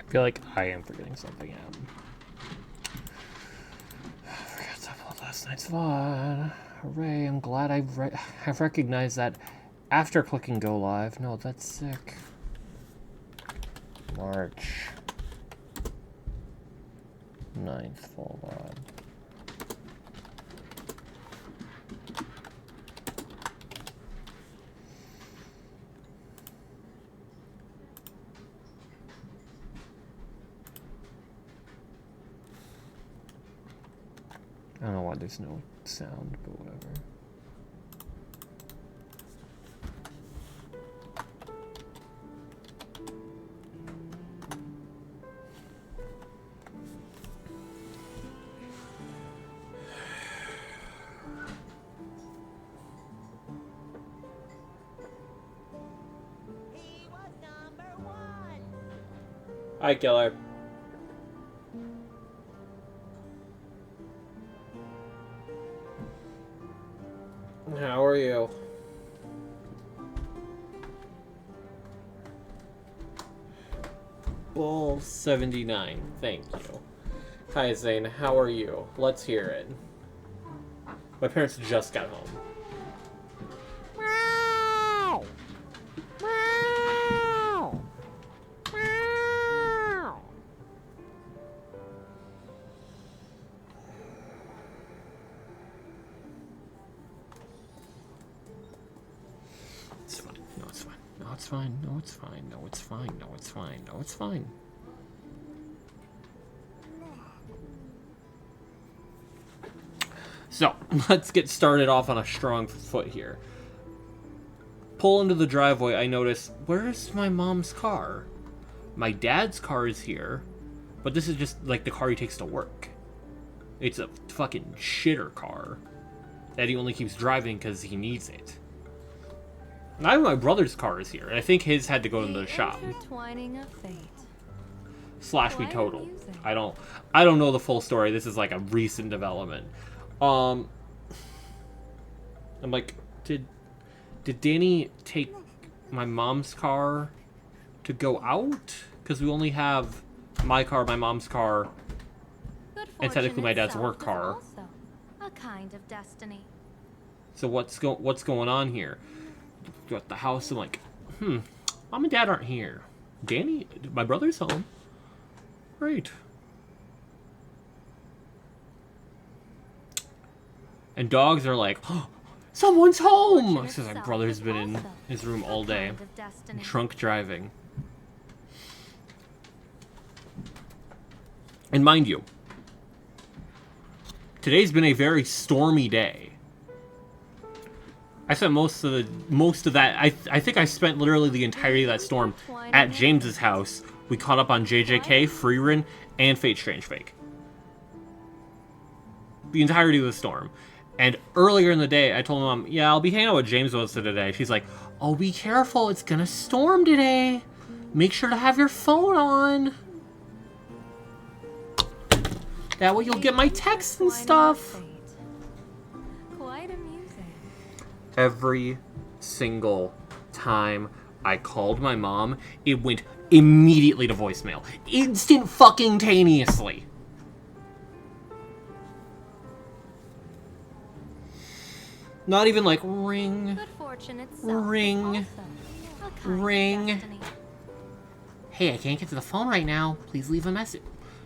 I feel like I am forgetting something out. I forgot to upload last night's VOD. Hooray, I'm glad I've recognized that after clicking go live. No, that's sick. March 9th full VOD. I don't know why there's no sound, but whatever. He was #1. Hi, Killer. How are you? Bull 79, thank you. Hi Zane, how are you? Let's hear it. My parents just got home. Meow. Meow. Meow. It's fine. No, it's fine. No, it's fine. No, it's fine. No, it's fine. No, it's fine. No, it's fine. So, let's get started off on a strong foot here. Pull into the driveway, I notice, where's my mom's car? My dad's car is here, but this is just like the car he takes to work. It's a fucking shitter car that he only keeps driving because he needs it. Now my brother's car is here, and I think his had to go to the shop. Intertwining of fate. Slash be Quite total. amusing. I don't know the full story. This is like a recent development. I'm like, did Danny take my mom's car to go out? Because we only have my car, my mom's car, Good and technically fortune my dad's itself work is car. also a kind of destiny. So what's going on here? At the house, I'm like, mom and dad aren't here. Danny, my brother's home. Great. And dogs are like, oh, someone's home! Fortune Because my itself brother's is been in also his room a all day, kind of destiny. drunk driving. And mind you, today's been a very stormy day. I spent most of that. I think I spent literally the entirety of that storm at James's house. We caught up on JJK, Freerun, and Fate Strange Fake. The entirety of the storm. And earlier in the day, I told my mom, yeah, I'll be hanging out with James most of today. She's like, oh, be careful. It's gonna storm today. Make sure to have your phone on. That way you'll get my texts and stuff. Quite amusing. Every single time I called my mom, it went immediately to voicemail. Instant fucking taneously. Not even like ring. Good fortune itself Ring. is also a kind Ring. of destiny. Hey, I can't get to the phone right now. Please leave a message.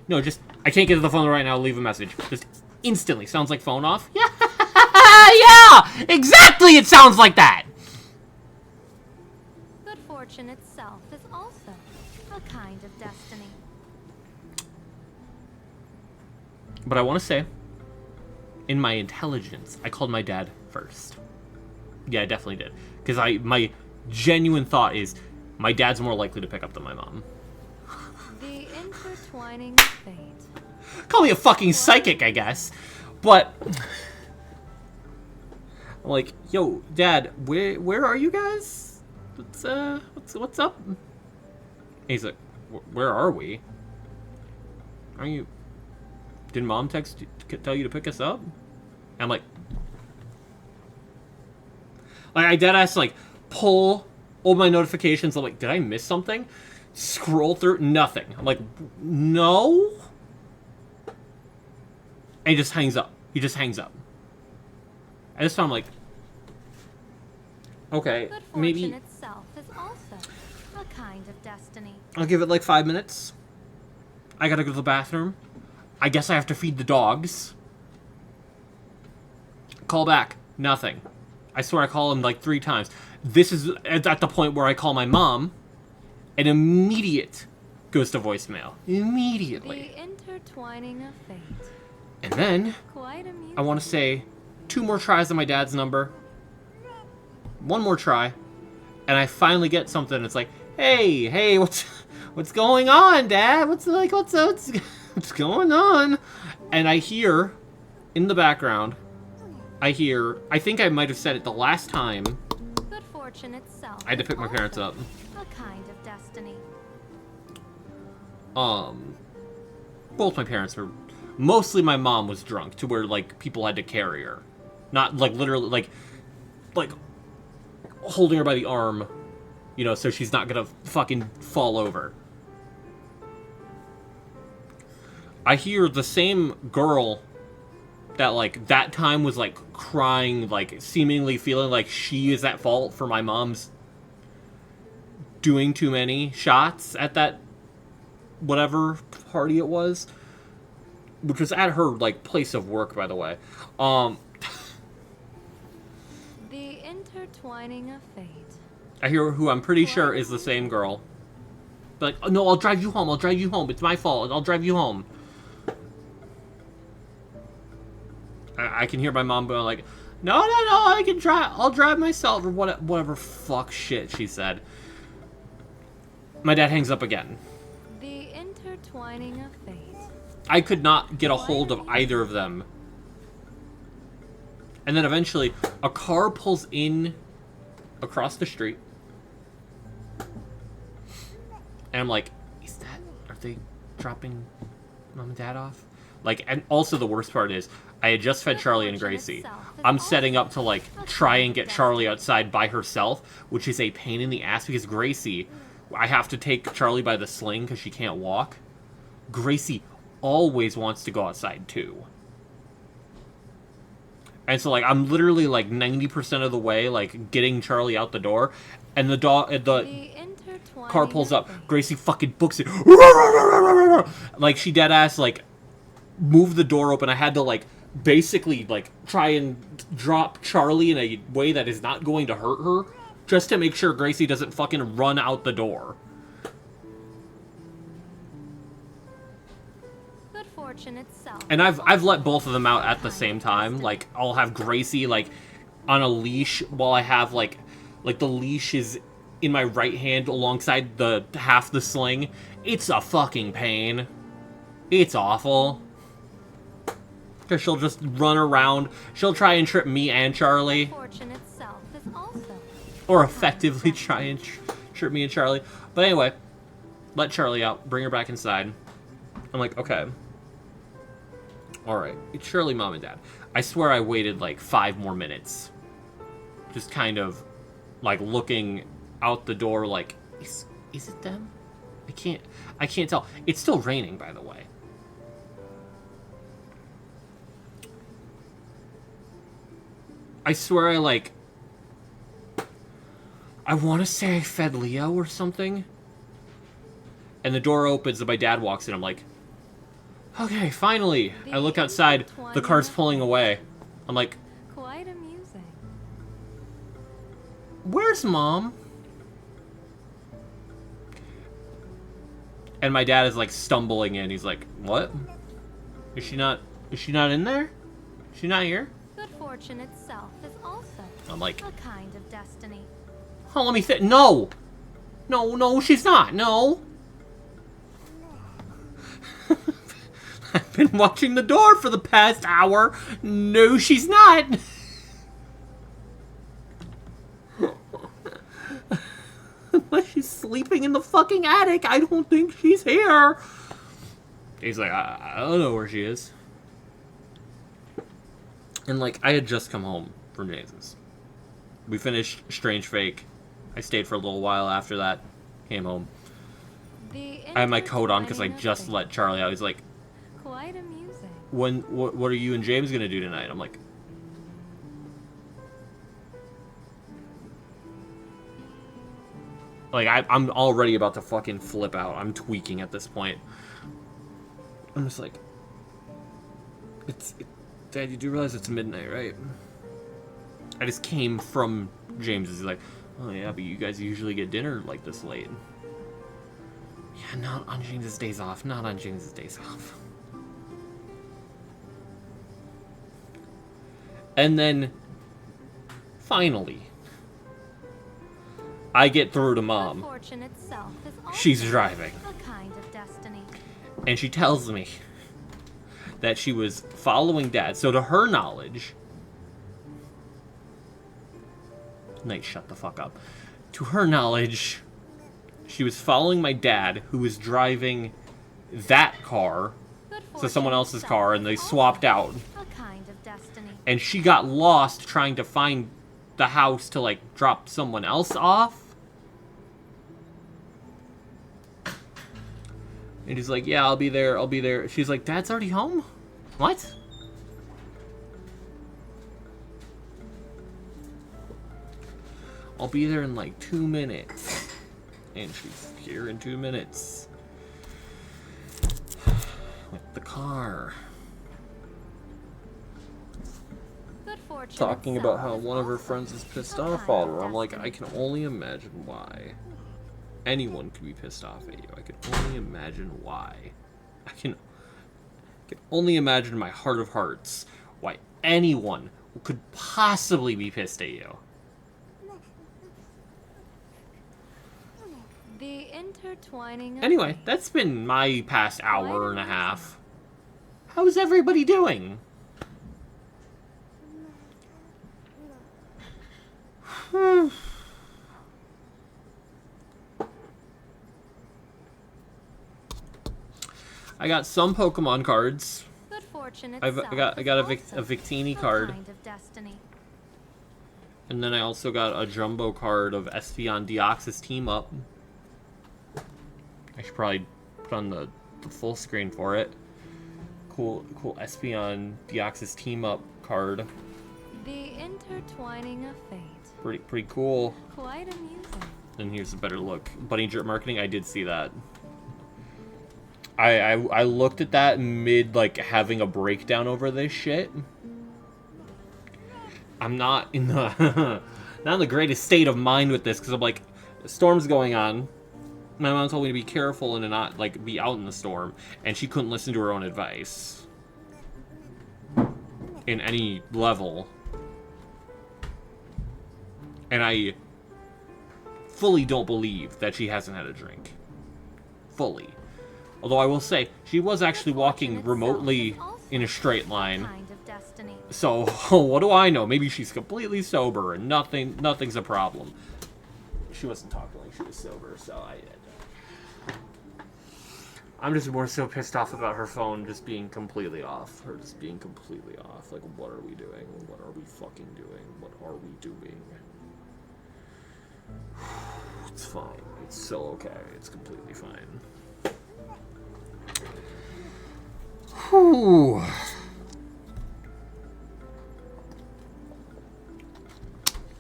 No, just, I can't get to the phone right now. Leave a message. Just instantly. Sounds like phone off. Yeah, yeah, exactly. It sounds like that. Good fortune itself is also a kind of destiny. But I want to say, in my intelligence, I called my dad first. Yeah, I definitely did. Because my genuine thought is, my dad's more likely to pick up than my mom. The intertwining of fate. Call me a fucking psychic, I guess. But I'm like, yo, Dad, where are you guys? What's up? And he's like, where are we? Are you? Did Mom tell you to pick us up? And I'm like, I dead ass like pull all my notifications. I'm like, did I miss something? Scroll through, nothing. I'm like, no? And he just hangs up. He just hangs up. And this time I'm like, okay, Good fortune maybe itself is also a kind of destiny. I'll give it like 5 minutes. I gotta go to the bathroom. I guess I have to feed the dogs. Call back. Nothing. I swear I call him like 3 times. This is at the point where I call my mom. An immediate goes to voicemail. Immediately. The intertwining of fate. And then Quite amusing. I want to say 2 more tries on my dad's number. 1 more try. And I finally get something. It's like, hey, what's going on, Dad? What's going on? And I hear in the background, I think I might have said it the last time. Good fortune itself. I had to pick my is parents also up. A kind of destiny. Both my parents were, mostly my mom was drunk to where like people had to carry her, not like literally like holding her by the arm, you know, so she's not gonna fucking fall over. I hear the same girl that like that time was like crying, like seemingly feeling like she is at fault for my mom's doing too many shots at that whatever party it was, which was at her like place of work, by the way. The intertwining of fate. I hear who I'm pretty sure is the same girl. But like, oh, no, I'll drive you home. It's my fault. I'll drive you home. I can hear my mom going like, no, I can drive. I'll drive myself, or whatever fuck shit she said. My dad hangs up again. The intertwining of fate. I could not get a hold of either of them. And then eventually, a car pulls in across the street. And I'm like, are they dropping Mom and Dad off? Like, and also the worst part is, I had just fed Charlie and Gracie. I'm setting up to, like, try and get Charlie outside by herself, which is a pain in the ass because Gracie, I have to take Charlie by the sling because she can't walk. Gracie always wants to go outside, too. And so, like, I'm literally, like, 90% of the way, like, getting Charlie out the door, and the car pulls up. Gracie fucking books it. Like, she dead ass, like, moved the door open. I had to, like, basically, like, try and drop Charlie in a way that is not going to hurt her, just to make sure Gracie doesn't fucking run out the door. Good fortune itself. And I've let both of them out at the same time. Like, I'll have Gracie, like, on a leash while I have, like the leash is in my right hand alongside the half the sling. It's a fucking pain. It's awful. Because she'll just run around. She'll try and trip me and Charlie. Fortune itself is also. Or effectively try and trip me and Charlie. But anyway, let Charlie out. Bring her back inside. I'm like, okay. Alright. It's surely Mom and Dad. I swear I waited like 5 more minutes. Just kind of like looking out the door like, is it them? I can't tell. It's still raining, by the way. I swear I want to say I fed Leo or something. And the door opens and my dad walks in. I'm like, okay, finally. I look outside. The car's pulling away. I'm like, Quite amusing. where's Mom? And my dad is like stumbling in. He's like, what? Is she not in there? Is she not here? Good fortune itself is also I'm like, a kind of destiny. oh, let me think. No, she's not. No. I've been watching the door for the past hour. No, she's not. Unless she's sleeping in the fucking attic, I don't think she's here. He's like, I don't know where she is. And, like, I had just come home from James's. We finished Strange Fake. I stayed for a little while after that. Came home. I have my coat on because I just let Charlie out. He's like, Quite amusing. what are you and James gonna do tonight? I'm like, I'm already about to fucking flip out. I'm tweaking at this point. I'm just like, Dad, you do realize it's midnight, right? I just came from James's. He's like, oh yeah, but you guys usually get dinner like this late. Yeah, not on James's days off. Not on James's days off. And then, finally, I get through to Mom. Fortune itself is also She's driving. a kind of destiny. And she tells me that she was following Dad. So to her knowledge... Knight, shut the fuck up. To her knowledge, she was following my dad, who was driving that car, so someone else's car, and they swapped out. A kind of destiny. And she got lost trying to find the house to, like, drop someone else off. And he's like, yeah, I'll be there. She's like, Dad's already home? What? I'll be there in like 2 minutes. And she's here in 2 minutes. With the car. Good fortune Talking itself about how is one of her also friends is pissed a off kind at of her. I'm like, destiny. I can only imagine why. Anyone could be pissed off at you. I can only imagine why. I can only imagine in my heart of hearts why anyone could possibly be pissed at you. The intertwining of Anyway, fate. that's been my past hour and a half. How's everybody doing? I got some Pokemon cards. Good fortune I itself got is a also Victini a card. kind of destiny. And then I also got a jumbo card of Espeon Deoxys Team Up. I should probably put on the full screen for it. Cool Espeon Deoxys Team Up card. The intertwining of fate. Pretty cool. Quite amusing. And here's a better look. Bunny Drip Marketing, I did see that. I looked at that mid, like, having a breakdown over this shit. I'm not in the not in the greatest state of mind with this, because I'm like, the storm's going on. My mom told me to be careful and to not, like, be out in the storm, and she couldn't listen to her own advice. In any level. And I fully don't believe that she hasn't had a drink. Fully. Although I will say, she was actually walking remotely in a straight line. Kind of destiny. So, what do I know? Maybe she's completely sober and nothing's a problem. She wasn't talking like she was sober, so I'm just more so pissed off about her phone just being completely off. Her just being completely off. Like, what are we doing? What are we fucking doing? What are we doing? It's fine. It's so okay. It's completely fine. Whew.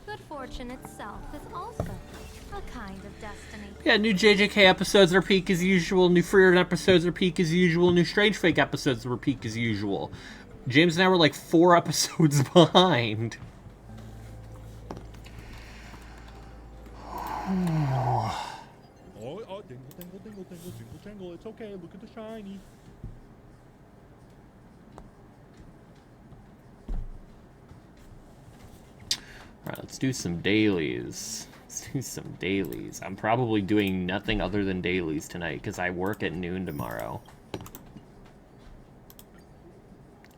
Good fortune itself is also a kind of destiny. Yeah, new JJK episodes are peak as usual. New Freerun episodes are peak as usual. New Strange Fake episodes were peak as usual. James and I were like 4 episodes behind. Oh, dingle, dingle, dingle, dingle, jingle, jangle. It's okay. Look at the shiny. Alright, let's do some dailies. Let's do some dailies. I'm probably doing nothing other than dailies tonight because I work at noon tomorrow.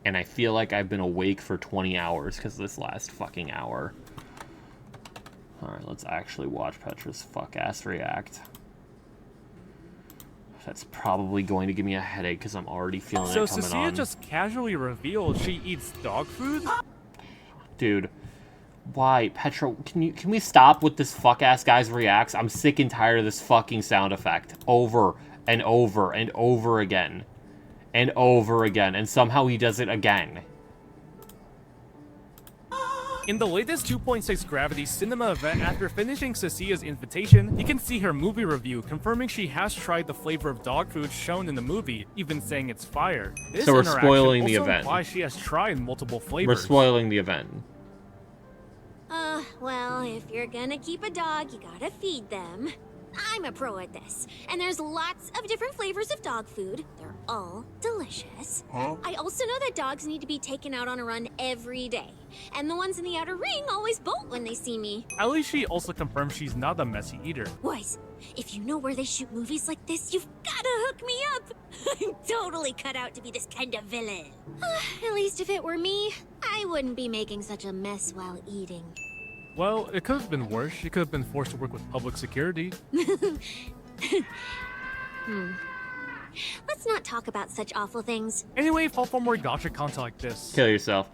And I feel like I've been awake for 20 hours because this last fucking hour. Alright, let's actually watch Petra's fuck-ass react. That's probably going to give me a headache because I'm already feeling So it coming Cecilia on. just casually revealed she eats dog food? Dude, Why, Petra? Can we stop with this fuck ass guy's reacts? I'm sick and tired of this fucking sound effect over and over and over again, and over again, and somehow he does it again. In the latest 2.6 Gravity cinema event, after finishing Cecia's invitation, you can see her movie review confirming she has tried the flavor of dog food shown in the movie, even saying it's fire. This So we're interaction spoiling the also event. implies she has tried multiple We're flavors. spoiling the event. Well, if you're gonna keep a dog, you gotta feed them. I'm a pro at this, and there's lots of different flavors of dog food. They're all delicious. I also know that dogs need to be taken out on a run every day, and the ones in the outer ring always bolt when they see me. At least she also confirms she's not a messy eater. Boys, if you know where they shoot movies like this, you've gotta hook me up. I'm totally cut out to be this kind of villain. At least if it were me, I wouldn't be making such a mess while eating. Well, it could have been worse. She could have been forced to work with public security. Let's not talk about such awful things. Anyway, fall for more gotcha content like this. Kill yourself.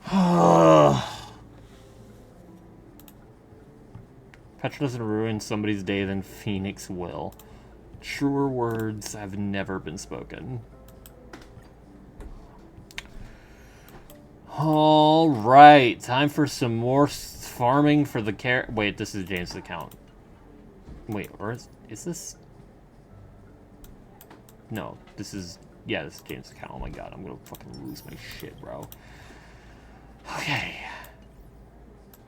Petra doesn't ruin somebody's day than Phoenix will. Truer words have never been spoken. Alright, time for some more farming for the Wait, this is James' account. Wait, or is this? No, this is... Yeah, this is James' account. Oh my god, I'm gonna fucking lose my shit, bro. Okay.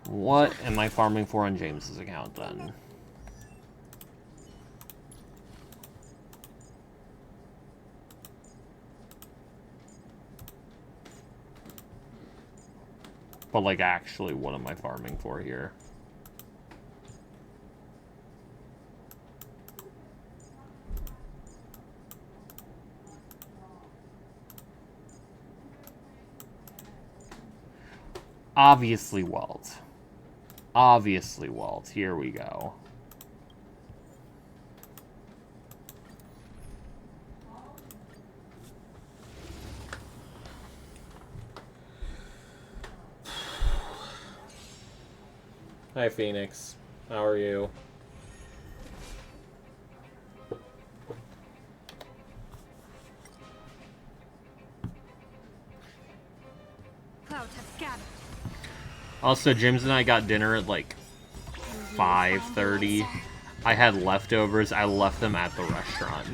What am I farming for on James's account, then? But, like, actually, what am I farming for here? Obviously, Walt. Obviously, Walt. Here we go. Hi, Phoenix. How are you? Clouds have scattered. Also, James and I got dinner at like 5:30. I had leftovers. I left them at the restaurant.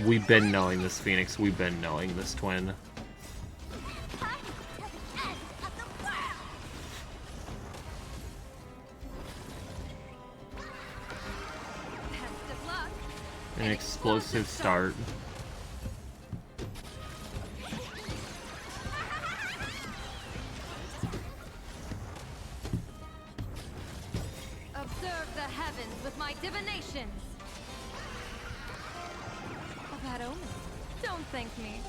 We've been knowing this, Phoenix. We've been knowing this, twin. Best of luck. An explosive start. Observe the heavens with my divinations. A bad omen. Don't thank me.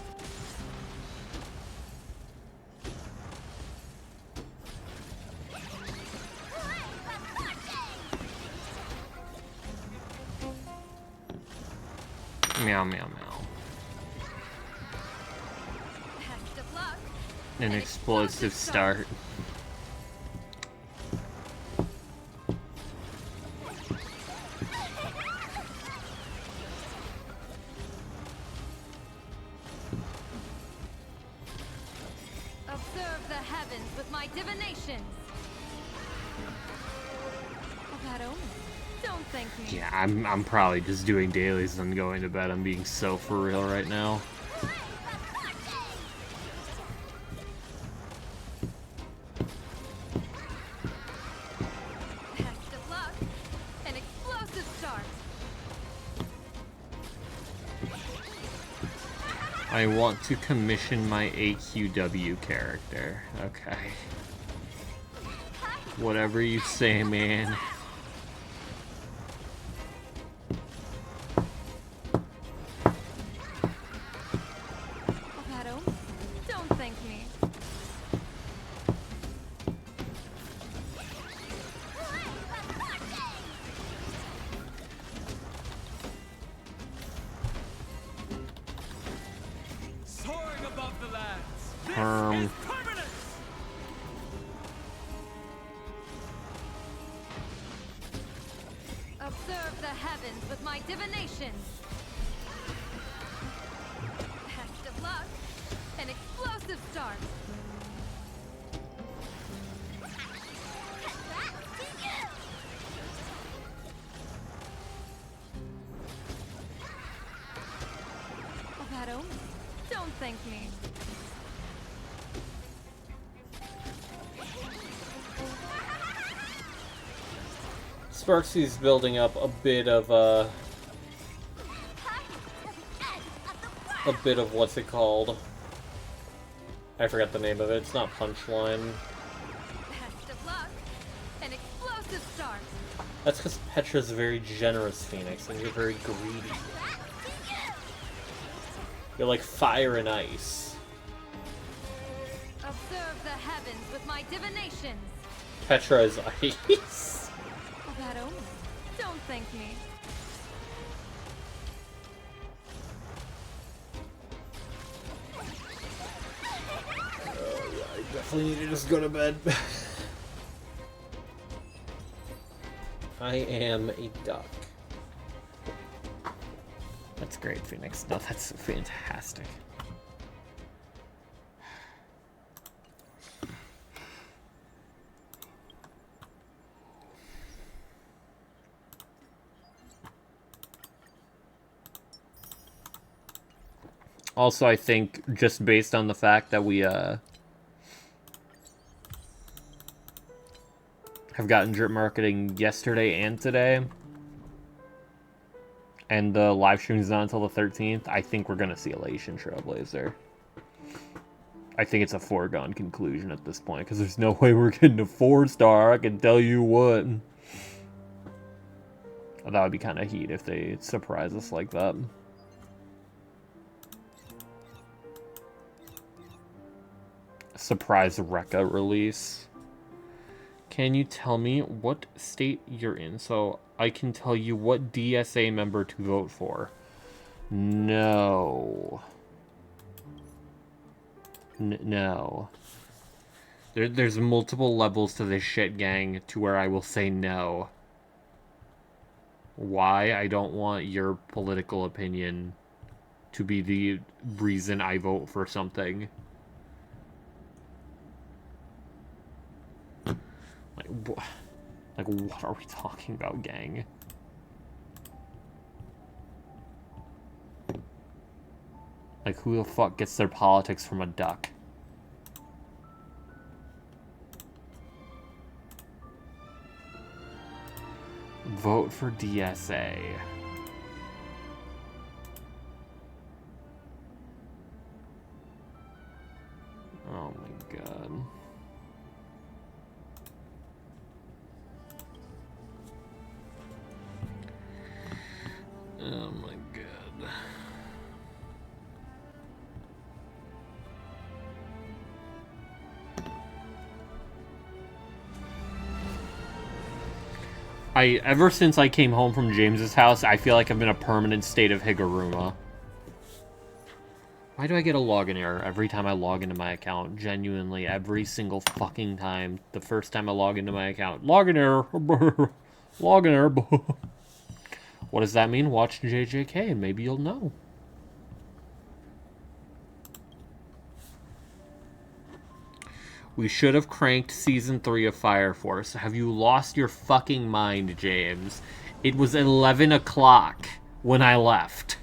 Meow, meow, meow. Best of luck. An explosive start. Observe the heavens with my divinations. A bad omen. Don't thank me. Yeah, I'm probably just doing dailies and going to bed. I'm being so for real right now. Best of luck. An explosive start. I want to commission my AQW character. Okay. Whatever you say, man. A bad omen. Don't thank me. Soaring above the lands. Um, the heavens with my divinations. Best of luck. An explosive start. A bad omen. Don't thank me. Sparksy's building up a bit of what's it called? I forgot the name of it. It's not Punchline. Best of luck. An explosive start. That's because Petra's a very generous Phoenix, and you're very greedy. You're like fire and ice. Observe the heavens with my divinations. Petra is ice. A bad omen. Don't thank me. I definitely need to just go to bed. I am a duck. That's great, Phoenix. No, that's fantastic. Also, I think just based on the fact that we have gotten drip marketing yesterday and today, and the live stream is not until the 13th, I think we're gonna see Elation Trailblazer. I think it's a foregone conclusion at this point, because there's no way we're getting a 4-star, I can tell you what. That would be kind of heat if they surprise us like that. Surprise Rekka release. Can you tell me what state you're in so I can tell you what DSA member to vote for? No. No. There's multiple levels to this shit, gang, to where I will say no. Why? I don't want your political opinion to be the reason I vote for something. Like, what are we talking about, gang? Like, who the fuck gets their politics from a duck? Vote for DSA. Oh my god. Oh my god. Ever since I came home from James's house, I feel like I'm in a permanent state of Higuruma. Why do I get a login error every time I log into my account? Genuinely, every single fucking time. The first time I log into my account. Login error. Login error. What does that mean? Watch JJK and maybe you'll know. We should have cranked Season 3 of Fire Force. Have you lost your fucking mind, James? It was 11 o'clock when I left.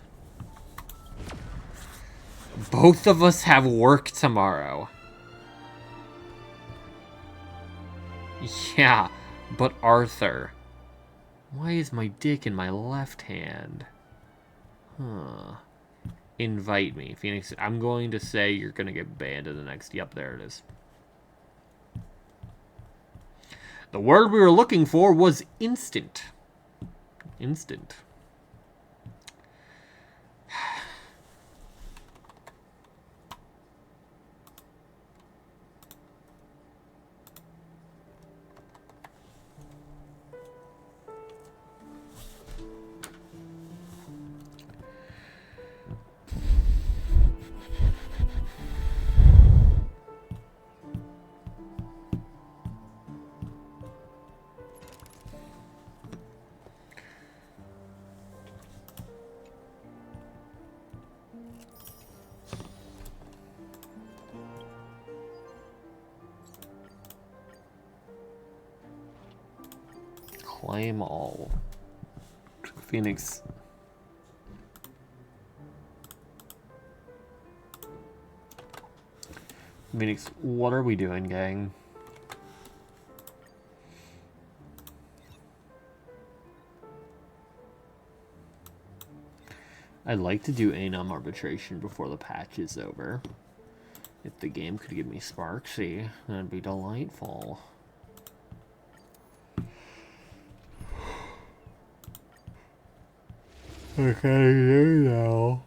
Both of us have work tomorrow. Yeah, but Arthur... Why is my dick in my left hand? Huh. Invite me. Phoenix, I'm going to say you're going to get banned in the next... Yep, there it is. The word we were looking for was instant. Instant. Claim all. Phoenix. Phoenix, what are we doing, gang? I'd like to do Anom arbitration before the patch is over. If the game could give me Sparksy, that'd be delightful. Okay, there you go.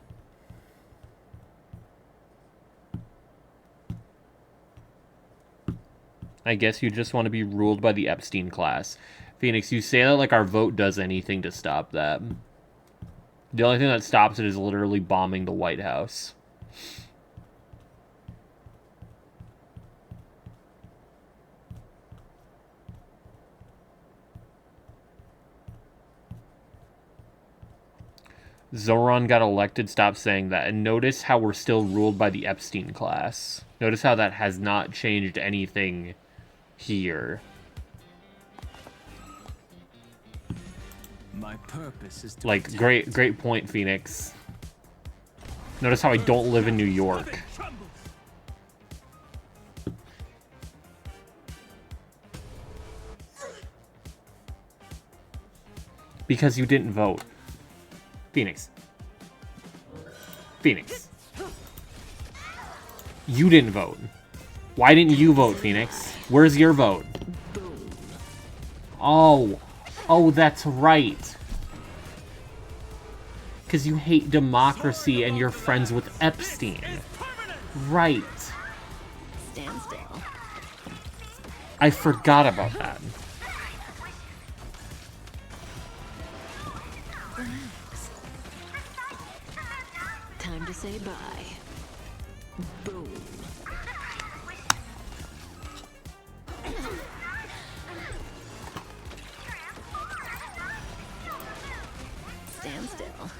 I guess you just want to be ruled by the Epstein class. Phoenix, you say that like our vote does anything to stop that. The only thing that stops it is literally bombing the White House. Zoran got elected, stop saying that. And notice how we're still ruled by the Epstein class. Notice how that has not changed anything here. My purpose is to Like, great point, Phoenix. Notice how I don't live in New York. Because you didn't vote. Phoenix. Phoenix. You didn't vote. Why didn't you vote, Phoenix? Where's your vote? Oh. Oh, that's right. Because you hate democracy and you're friends with Epstein. Right. Stand still. I forgot about that. Time to say bye. Boom. Stand still.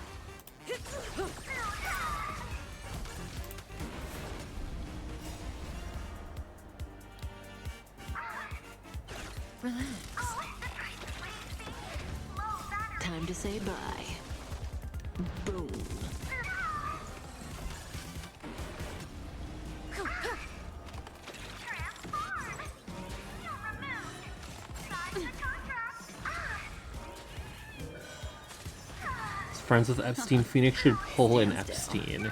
Relax. Time to say bye. Boom. Friends with Epstein, Phoenix should pull in Epstein.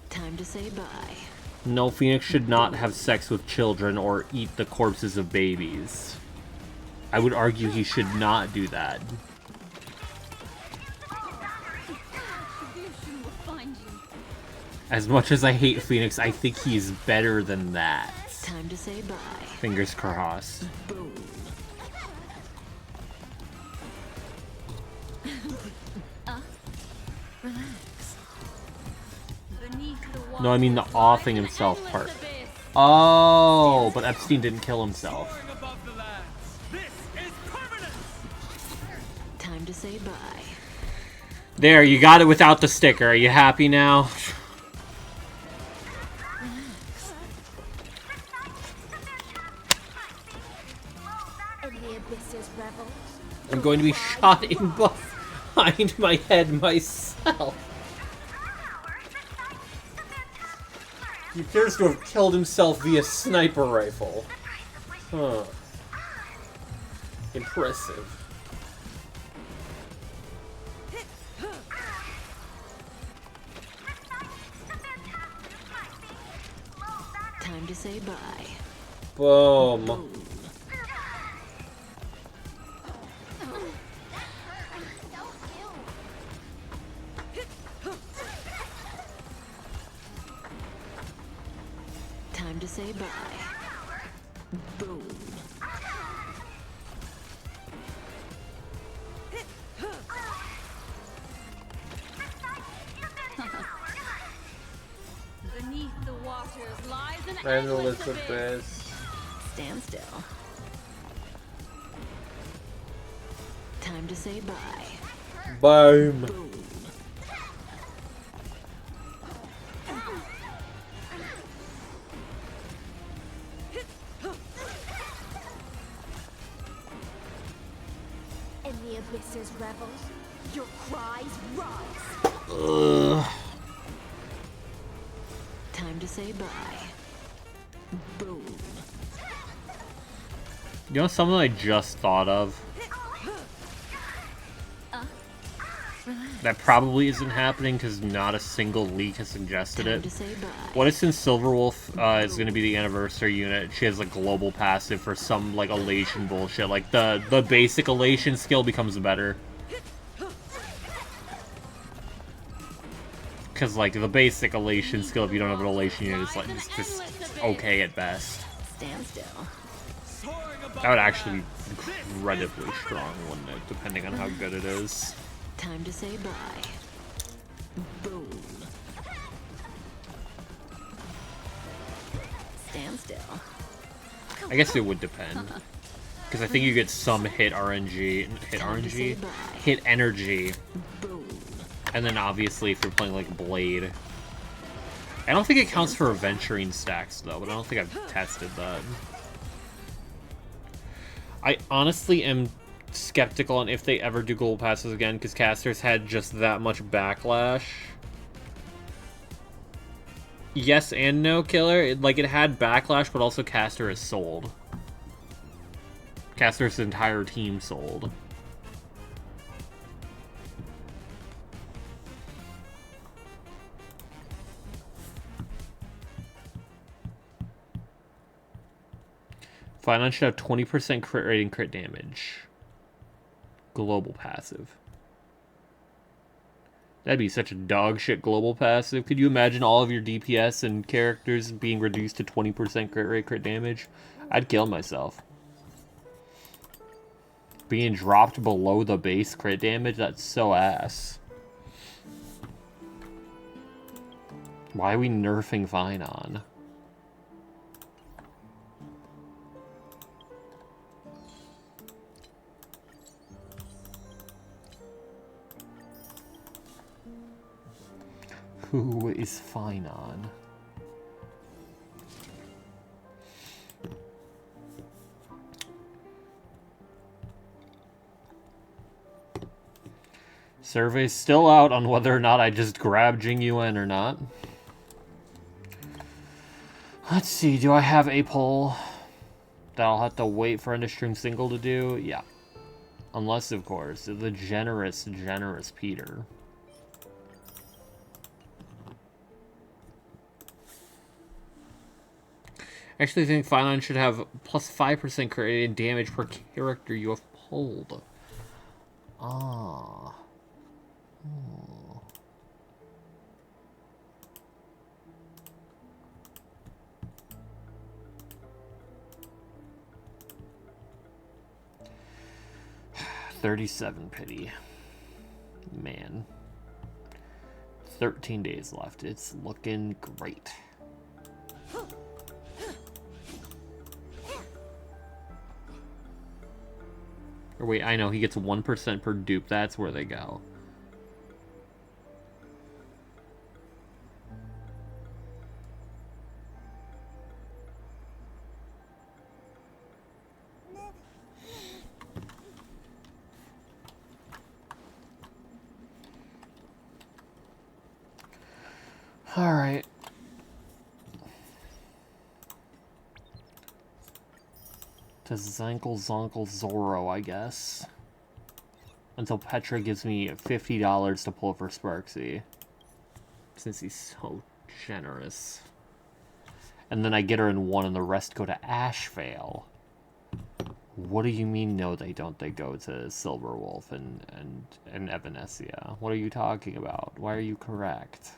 Time to say bye. No, Phoenix should not have sex with children or eat the corpses of babies. I would argue he should not do that. As much as I hate Phoenix, I think he's better than that. Time to say bye. Fingers crossed. Boom. Relax. No, I mean the offing himself part. Oh, but Epstein didn't kill himself. Time to say bye. There, you got it without the sticker. Are you happy now? I'm going to be shot in behind my head myself. He appears to have killed himself via sniper rifle. Huh. Impressive. Time to say bye. Boom. Time to say bye. Boom. Beneath the waters lies an I'm endless Elizabeth. abyss. Stand still. Time to say bye. Boom. Boom. voices, rebels. Your cries rise. Ugh. Time to say bye. Boom. You know something I just thought of? That probably isn't happening because not a single leak has suggested Time it. to say bye. What if since Silverwolf is going to be the anniversary unit, she has a global passive for some like elation bullshit? Like the basic elation skill becomes better. Because like the basic elation skill, if you don't have an elation unit, is like just okay at best. Stand still. That would actually be incredibly strong, wouldn't it? Depending on how good it is. Time to say bye. Boom. Stand still. I guess it would depend. Because I think you get some hit RNG, hit energy, Boom. and then obviously if you're playing like Blade. I don't think it counts for aventurine stacks though, but I don't think I've tested that. I honestly am skeptical on if they ever do gold passes again, because casters had just that much backlash. Yes and no, Killer. It had backlash, but also caster is sold. Caster's entire team sold. Finance should have 20% crit rate and crit damage. Global passive. That'd be such a dog shit global passive. Could you imagine all of your DPS and characters being reduced to 20% crit rate, crit damage? I'd kill myself. Being dropped below the base crit damage, that's so ass. Why are we nerfing Finon? Who is Finon? Survey's still out on whether or not I just grab Jing Yuan or not. Let's see, do I have a poll that I'll have to wait for Endestream Single to do? Yeah. Unless, of course, the generous Peter. I actually think Finon should have plus 5% crit damage per character you have pulled. Ah. Hmm. $37 pity. Man. 13 days left. It's looking great. Or wait, I know, he gets 1% per dupe. That's where they go. Alright. To Zankel Zonkel Zorro, I guess. Until Petra gives me $50 to pull for Sparksy. Since he's so generous. And then I get her in one and the rest go to Ashvale. What do you mean no they don't? They go to Silverwolf and Evanesia. What are you talking about? Why are you correct?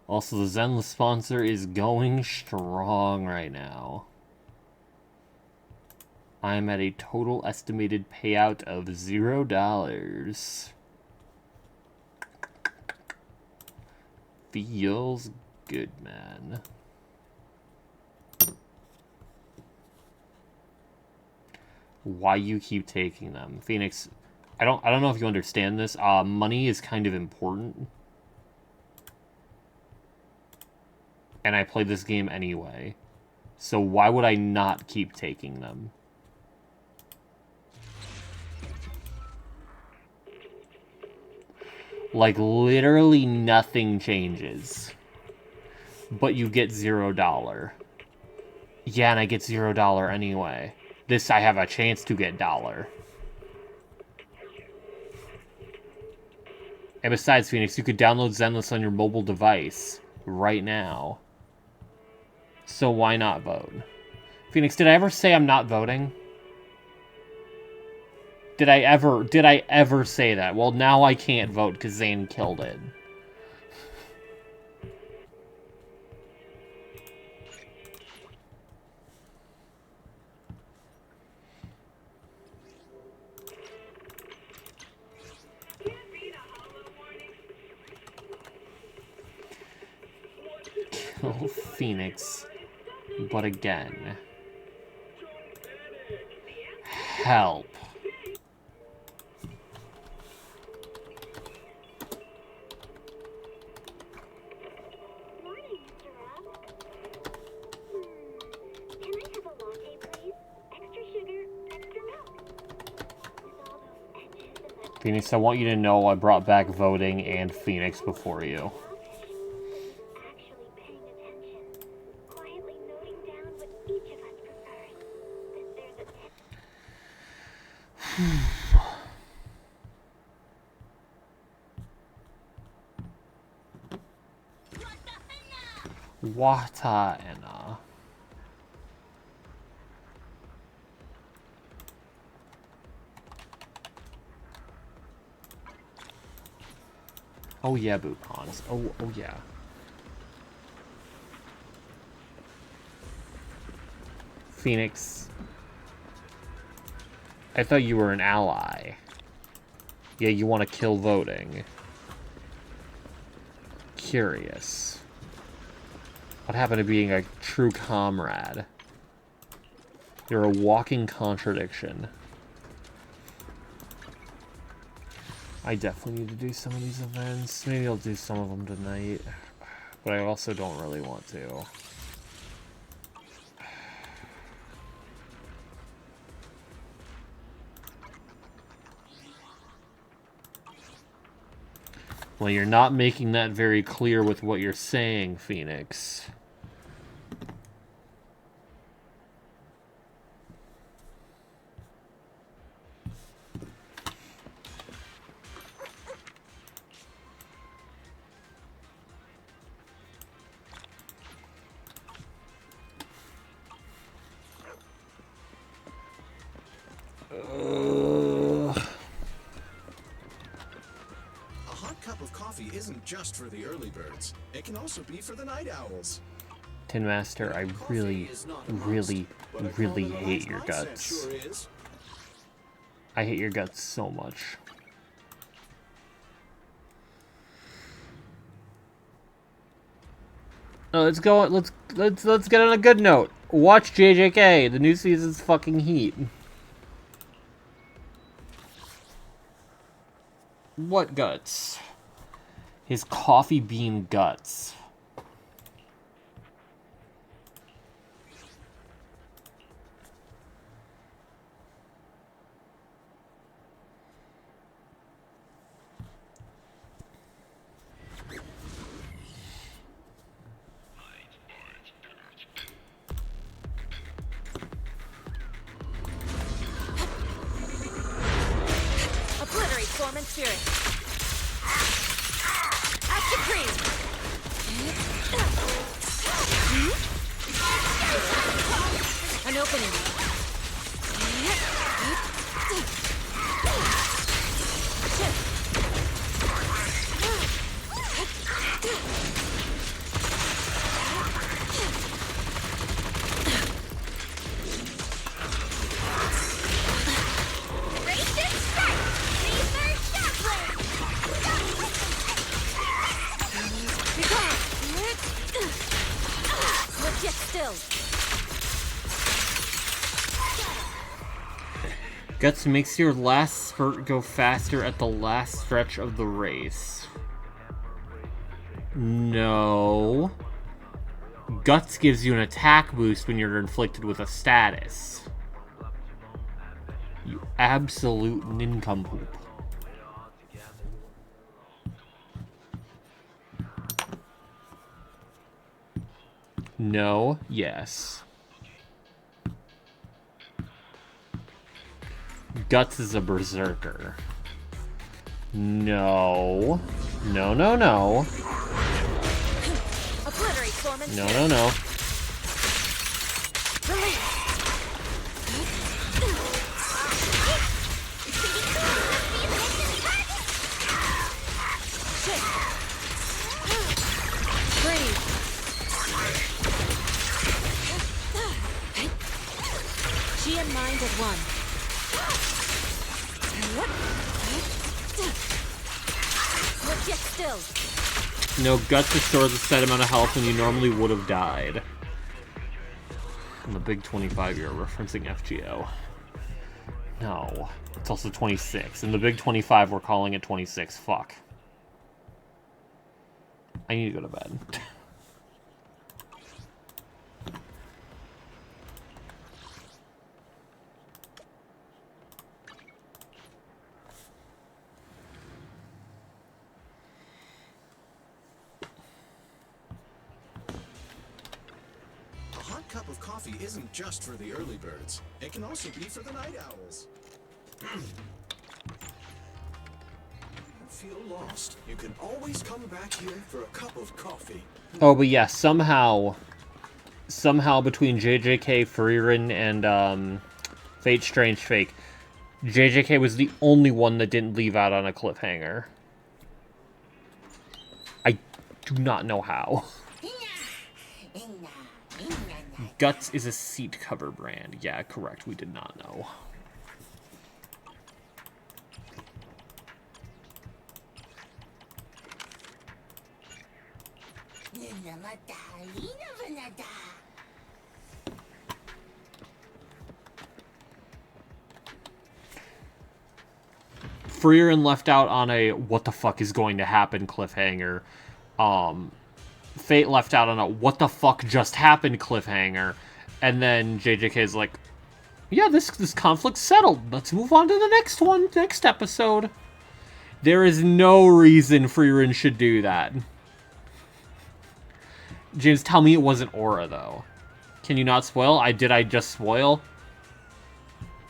Also, the Zenless sponsor is going strong right now. I'm at a total estimated payout of $0. Feels good, man. Why you keep taking them, Phoenix? I don't know if you understand this. Money is kind of important, and I play this game anyway. So why would I not keep taking them? Like, literally nothing changes. But you get $0. Yeah, and I get $0 anyway. This, I have a chance to get $1. And besides, Phoenix, you could download Zenless on your mobile device right now. So why not vote? Phoenix, did I ever say I'm not voting? Did I ever say that? Well, now I can't vote because Zane killed it. Kill Phoenix. But again. Help. Phoenix, I want you to know I brought back voting and Phoenix before you. Wataena. Oh yeah, Bupons. Oh yeah. Phoenix. I thought you were an ally. Yeah, you want to kill voting. Curious. What happened to being a true comrade? You're a walking contradiction. I definitely need to do some of these events. Maybe I'll do some of them tonight. But I also don't really want to. Well, you're not making that very clear with what you're saying, Phoenix. Just for the early birds. It can also be for the night owls. Tin Master, I really hate your guts. I hate your guts so much. No, let's go. Let's get on a good note. Watch JJK. The new season's fucking heat. What guts? His coffee bean guts. Obliterate form and spirit. Supreme. An opening. Guts makes your last spurt go faster at the last stretch of the race. No. Guts gives you an attack boost when you're inflicted with a status. You absolute nincompoop. No, yes. Guts is a berserker. No. No, no, no. Obliterate, Foreman. No, no, no. She and mind at one. Look yet still. No, Guts restores a set amount of health when you normally would have died. On the big 25 you're referencing FGO. No. It's also 26. In the big 25 we're calling it 26. Fuck. I need to go to bed. A hot cup of coffee isn't just for the early birds. It can also be for the night owls. You feel lost? You can always come back here for a cup of coffee. Oh, but yeah, somehow between JJK, Freerin, and Fate Strange Fake, JJK was the only one that didn't leave out on a cliffhanger. I do not know how. Guts is a seat cover brand. Yeah, correct. We did not know. Freerin left out on a what the fuck is going to happen cliffhanger. Fate left out on a what the fuck just happened cliffhanger. And then JJK's like, yeah, this conflict's settled. Let's move on to the next one, next episode. There is no reason Freerin should do that. James, tell me it wasn't Aura, though. Can you not spoil? Did I just spoil?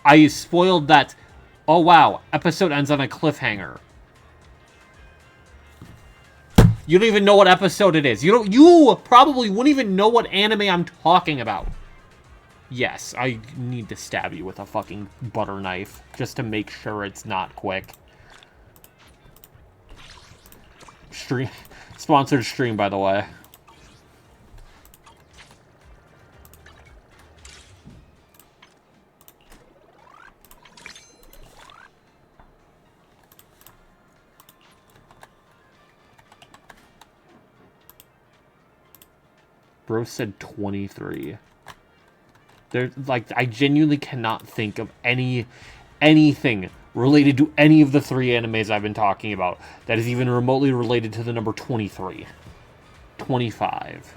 I spoiled that. Oh, wow. Episode ends on a cliffhanger. You don't even know what episode it is. You probably wouldn't even know what anime I'm talking about. Yes, I need to stab you with a fucking butter knife just to make sure it's not quick. Sponsored stream, by the way. Bro said 23. There's like, I genuinely cannot think of anything related to any of the 3 animes I've been talking about that is even remotely related to the number 23. 25.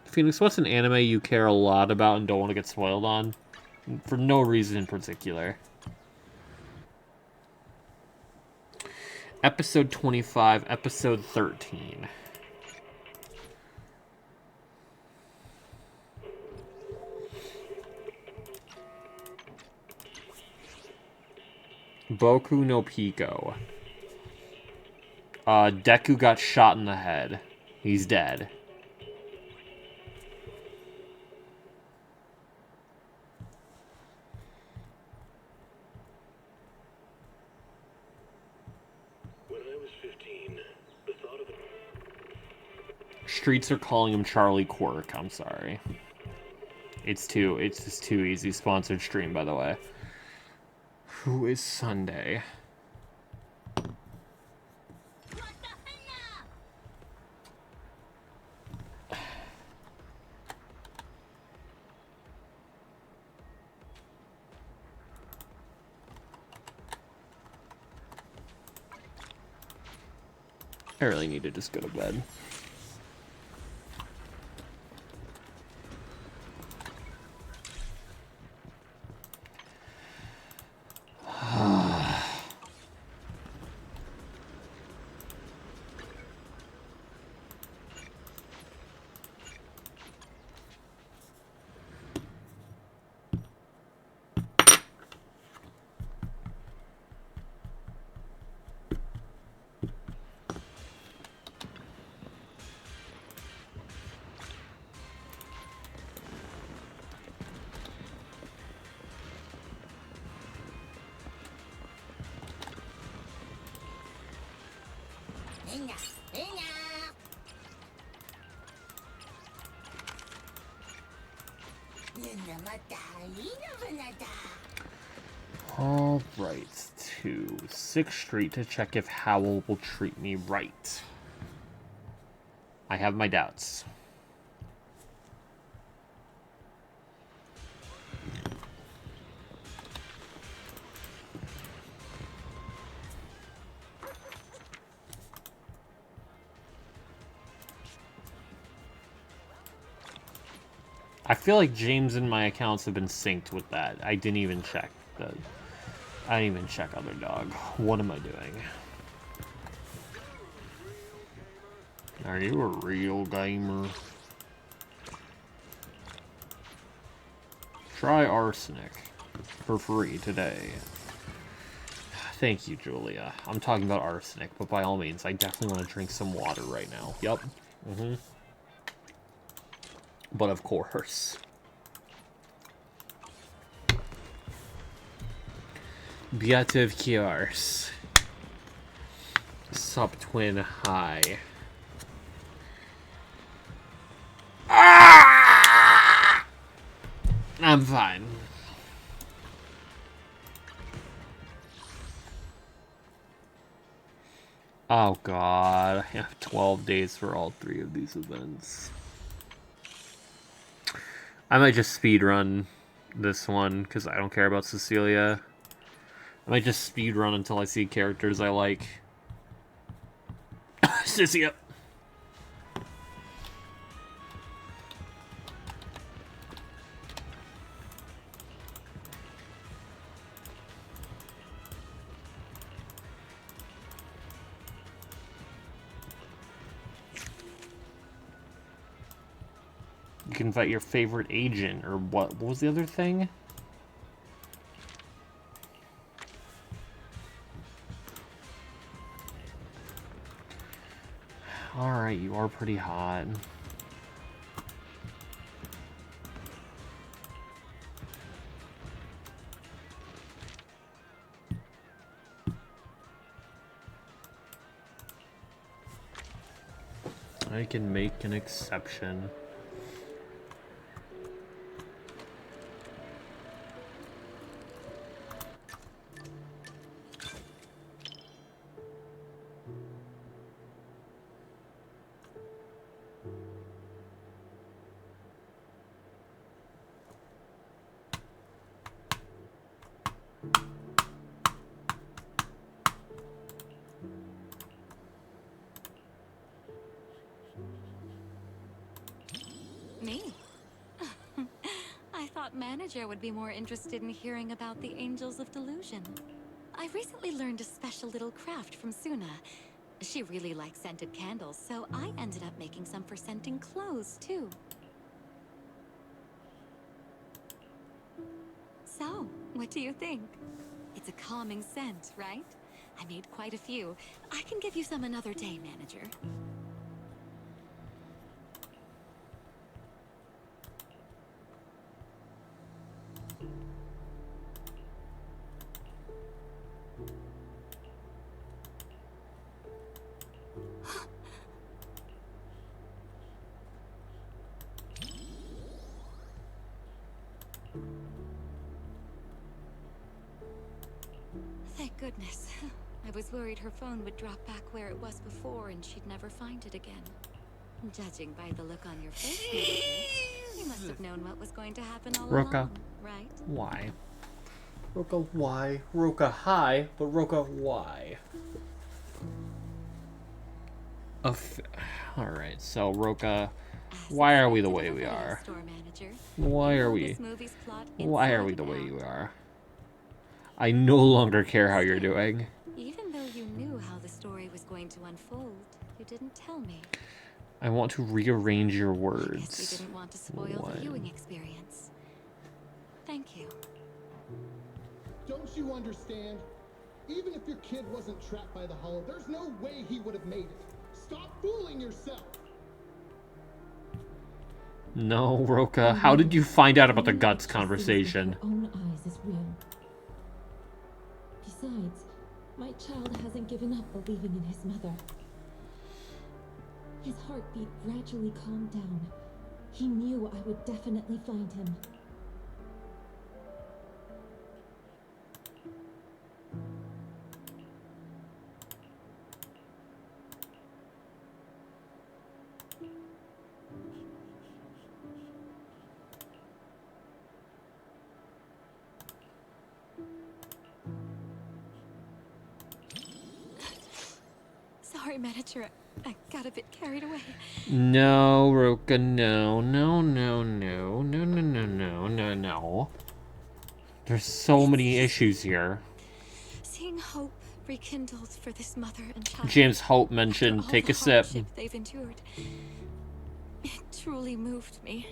Phoenix, what's an anime you care a lot about and don't want to get spoiled on? For no reason in particular. Episode 25, episode 13. Boku no Pico. Deku got shot in the head. He's dead. Streets are calling him Charlie Quirk. I'm sorry. It's just too easy. Sponsored stream, by the way. Who is Sunday? I really need to just go to bed. All right, to 6th Street to check if Howell will treat me right. I have my doubts. I feel like James and my accounts have been synced with that. I didn't even check. I didn't even check other dog. What am I doing? Are you a real gamer? Try arsenic for free today. Thank you, Julia. I'm talking about arsenic, but by all means, I definitely want to drink some water right now. Yep. But of course. Beata of Kiars. Sup, twin. Hi. Ah! I'm fine. Oh god, I have 12 days for all 3 of these events. I might just speedrun this one, because I don't care about Cecilia. I might just speedrun until I see characters I like. Cecilia! You can invite your favorite agent, or what? What was the other thing? Alright, you are pretty hot. I can make an exception. Me? I thought Manager would be more interested in hearing about the Angels of Delusion. I recently learned a special little craft from Suna. She really likes scented candles, so I ended up making some for scenting clothes, too. So, what do you think? It's a calming scent, right? I made quite a few. I can give you some another day, Manager. Thank goodness. I was worried her phone would drop back where it was before and she'd never find it again. Judging by the look on your face, Manager, you must have known what was going to happen all Roka. along, right? Why? Roka, why? Roka, hi, but Roka, why? Alright, so Roka, why are we the way we are? Store manager, Why I are know we? this movie's plot Why are inside we the and way out. you are? I no longer care how you're doing. Even though you knew how the story was going to unfold, you didn't tell me. I want to rearrange your I guess words. you didn't want to spoil the viewing experience. Thank you. Don't you understand? Even if your kid wasn't trapped by the hollow, there's no way he would have made it. Stop fooling yourself! No, Roka, how did you find out about the guts conversation? Her own eyes is real. Besides, my child hasn't given up believing in his mother. His heartbeat gradually calmed down. He knew I would definitely find him. Sorry, manager. I got a bit carried away. No, Roka, no, no, no, no, no, no, no, no, no, no. There's so many issues here. Seeing hope rekindled for this mother and child. James Hope after mentioned, all take the a sip. hardship they've endured. It truly moved me.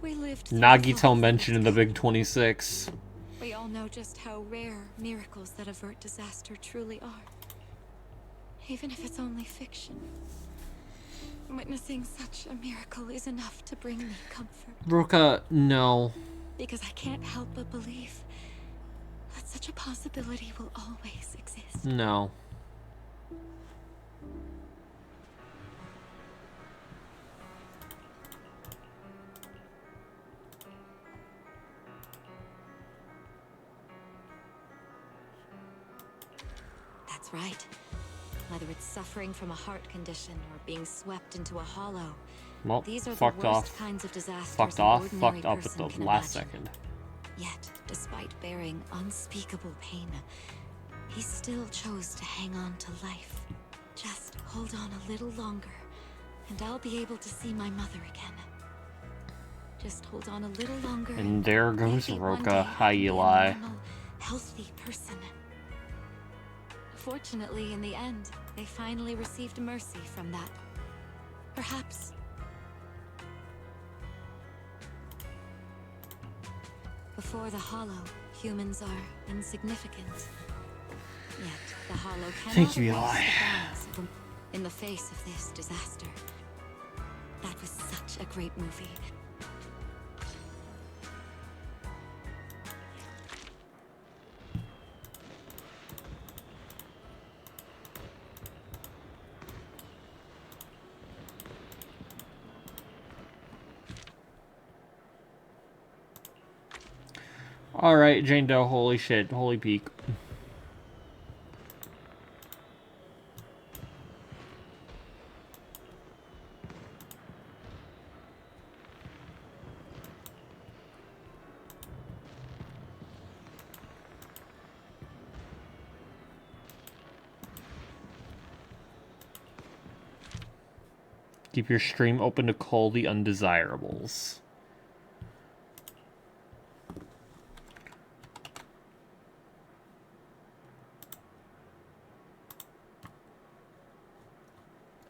We lived through Nagito lots mentioned in the of Big 26. We all know just how rare miracles that avert disaster truly are. Even if it's only fiction. Witnessing such a miracle is enough to bring me comfort. Roka, no. Because I can't help but believe that such a possibility will always exist. No. That's right. Whether it's suffering from a heart condition or being swept into a hollow, Well, these are fucked the worst off. kinds of disasters Fucked an off, ordinary fucked up at person the can last imagine. second. Yet, despite bearing unspeakable pain, he still chose to hang on to life. Just hold on a little longer, and I'll be able to see my mother again. Just hold on a little longer. And there goes maybe one day Roka. I Hi, can be a Eli. normal, healthy person. Fortunately, in the end, they finally received mercy from that. Perhaps. Before the Hollow, humans are insignificant. Yet the Hollow cannot Thank you, erase Eli. the balance of them in the face of this disaster. That was such a great movie. Alright, Jane Doe, holy shit, holy peak. Keep your stream open to cull the undesirables.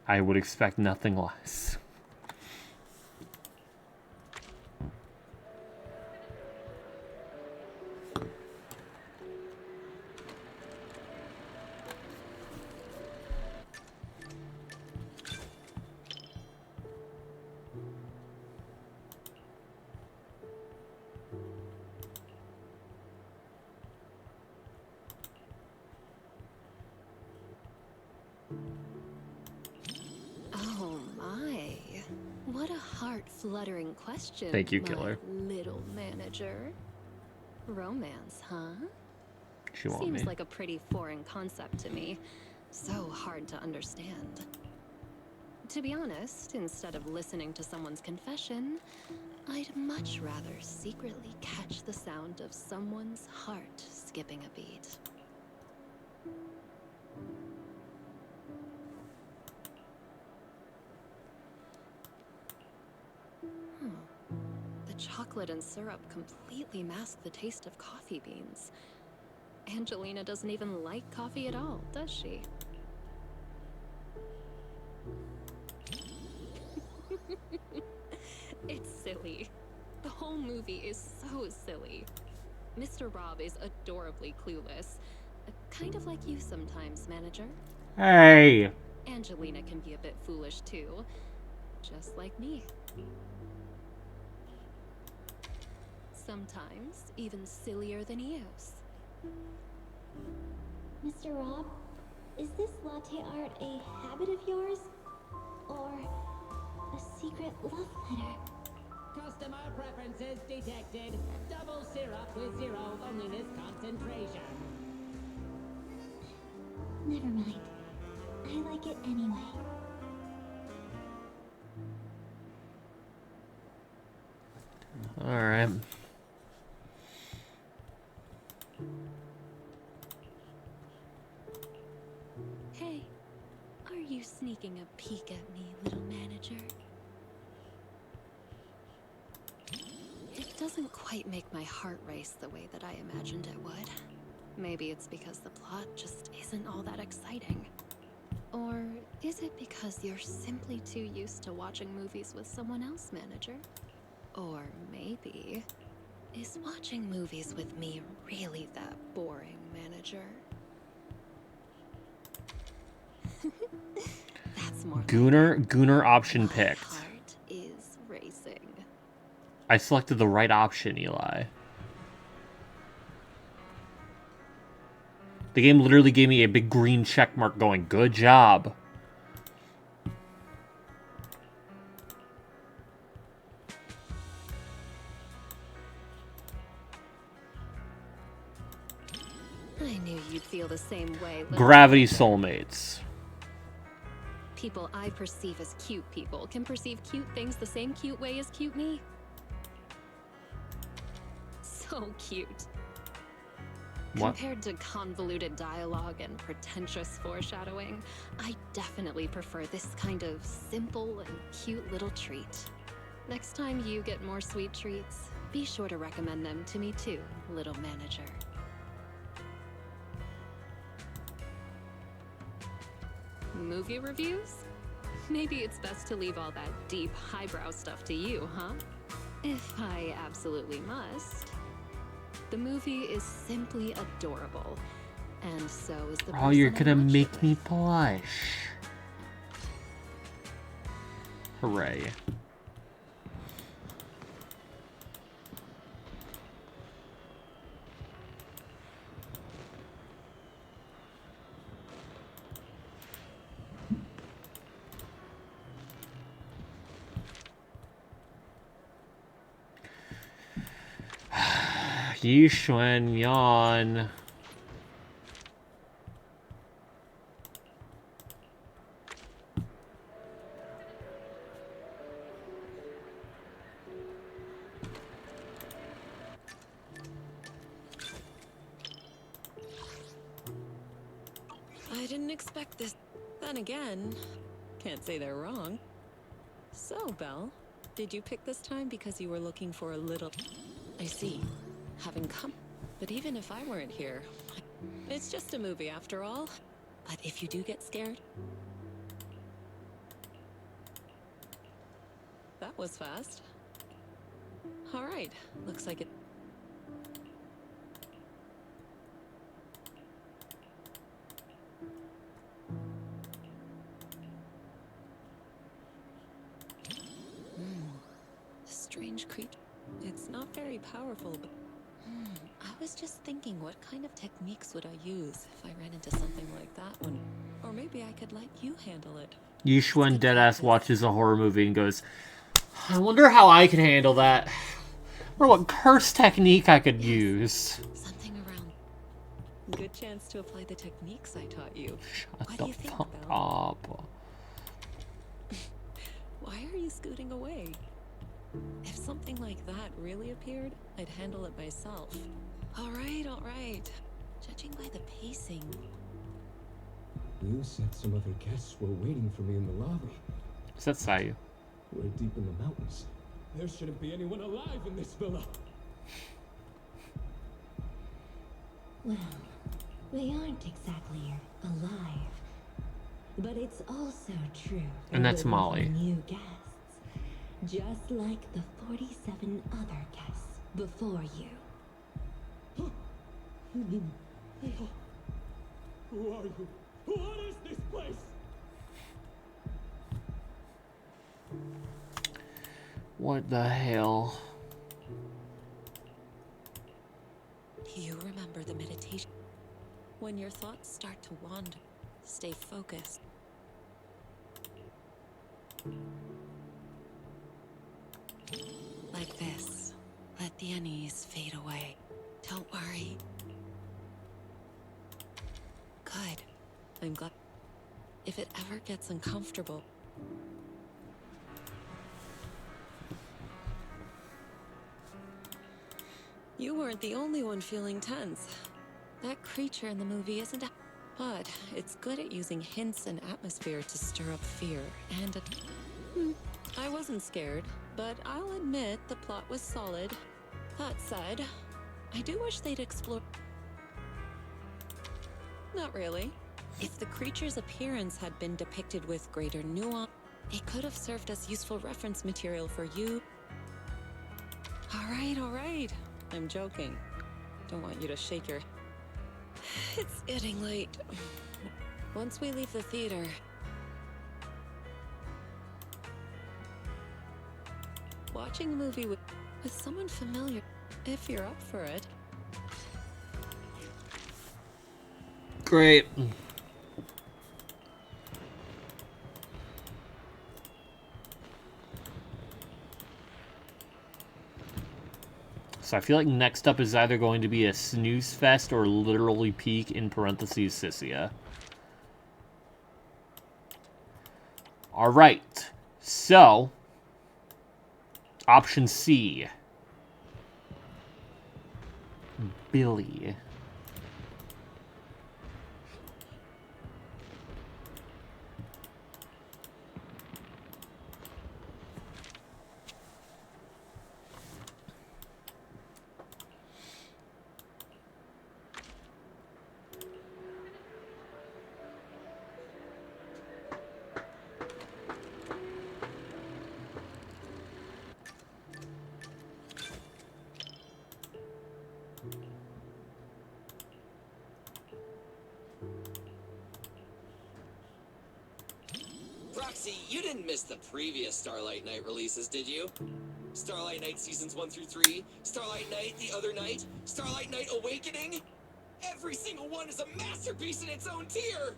I would expect nothing less. Oh my. What a heart-fluttering question. Thank you, my Killer. little manager. Romance, huh? She want Seems me. like a pretty foreign concept to me. So hard to understand. To be honest, instead of listening to someone's confession, I'd much rather secretly catch the sound of someone's heart skipping a beat. chocolate and syrup completely mask the taste of coffee beans. Angelina doesn't even like coffee at all, does she? It's silly. The whole movie is so silly. Mr. Rob is adorably clueless. Kind of like you sometimes, manager. Hey! Angelina can be a bit foolish too. Just like me. Sometimes even sillier than Eos. Mr. Rob, is this latte art a habit of yours? Or a secret love letter? Customer preferences detected. Double syrup with 0 loneliness concentration. Never mind. I like it anyway. Alright. Hey, are you sneaking a peek at me, little manager? It doesn't quite make my heart race the way that I imagined it would. Maybe it's because the plot just isn't all that exciting. Or is it because you're simply too used to watching movies with someone else, manager? Or maybe, is watching movies with me really that boring, manager? That's more Gunnar option picked. My heart is racing. I selected the right option, Eli. The game literally gave me a big green check mark going, good job. I knew you'd feel the same way. Gravity Soulmates. People I perceive as cute people can perceive cute things the same cute way as cute me. So cute. What? Compared to convoluted dialogue and pretentious foreshadowing, I definitely prefer this kind of simple and cute little treat. Next time you get more sweet treats, be sure to recommend them to me too, little manager. Movie reviews? Maybe it's best to leave all that deep, highbrow stuff to you, huh? If I absolutely must. The movie is simply adorable, and so is the Oh, you're person I gonna watched make it me with. blush. Hooray. Yixuan Yan. I didn't expect this. Then again, can't say they're wrong. So, Belle, did you pick this time because you were looking for a little... I see. Having come... But even if I weren't here, it's just a movie after all. But if you do get scared... That was fast. All right, looks like it... Strange creature. It's not very powerful, but... I was just thinking, what kind of techniques would I use if I ran into something like that one? Or maybe I could let you handle it. Yixuan deadass watches a horror movie and goes, I wonder how I can handle that. I wonder what curse technique I could use. Something around... Good chance to apply the techniques I taught you. Shut What the do you think, fuck Belle? up. Why are you scooting away? If something like that really appeared, I'd handle it myself. All right. Judging by the pacing... You said some other guests were waiting for me in the lobby. Is that Sayu? We're deep in the mountains. There shouldn't be anyone alive in this villa. Well, they aren't exactly alive. But it's also true. And that's They're Molly. New guests. Just like the 47 other guests before you. Who are you? What is this place? What the hell? You remember the meditation. When your thoughts start to wander, stay focused. Like this. Let the unease fade away. Don't worry. Good. I'm glad. If it ever gets uncomfortable, you weren't the only one feeling tense. That creature in the movie isn't but it's good at using hints and atmosphere to stir up fear and I wasn't scared, but I'll admit the plot was solid. That said, I do wish they'd explore. Not really. If the creature's appearance had been depicted with greater nuance, it could have served as useful reference material for you. All right. I'm joking. Don't want you to shake your... It's getting late. Once we leave the theater... Watching a movie with someone familiar, if you're up for it. Great. So I feel like next up is either going to be a snooze fest or literally peak in parentheses Sissia. Alright. So, option C. Billy. Roxy, you didn't miss the previous Starlight Night releases, did you? Starlight Night Seasons 1 through 3, Starlight Night The Other Night, Starlight Night Awakening? Every single one is a masterpiece in its own tier!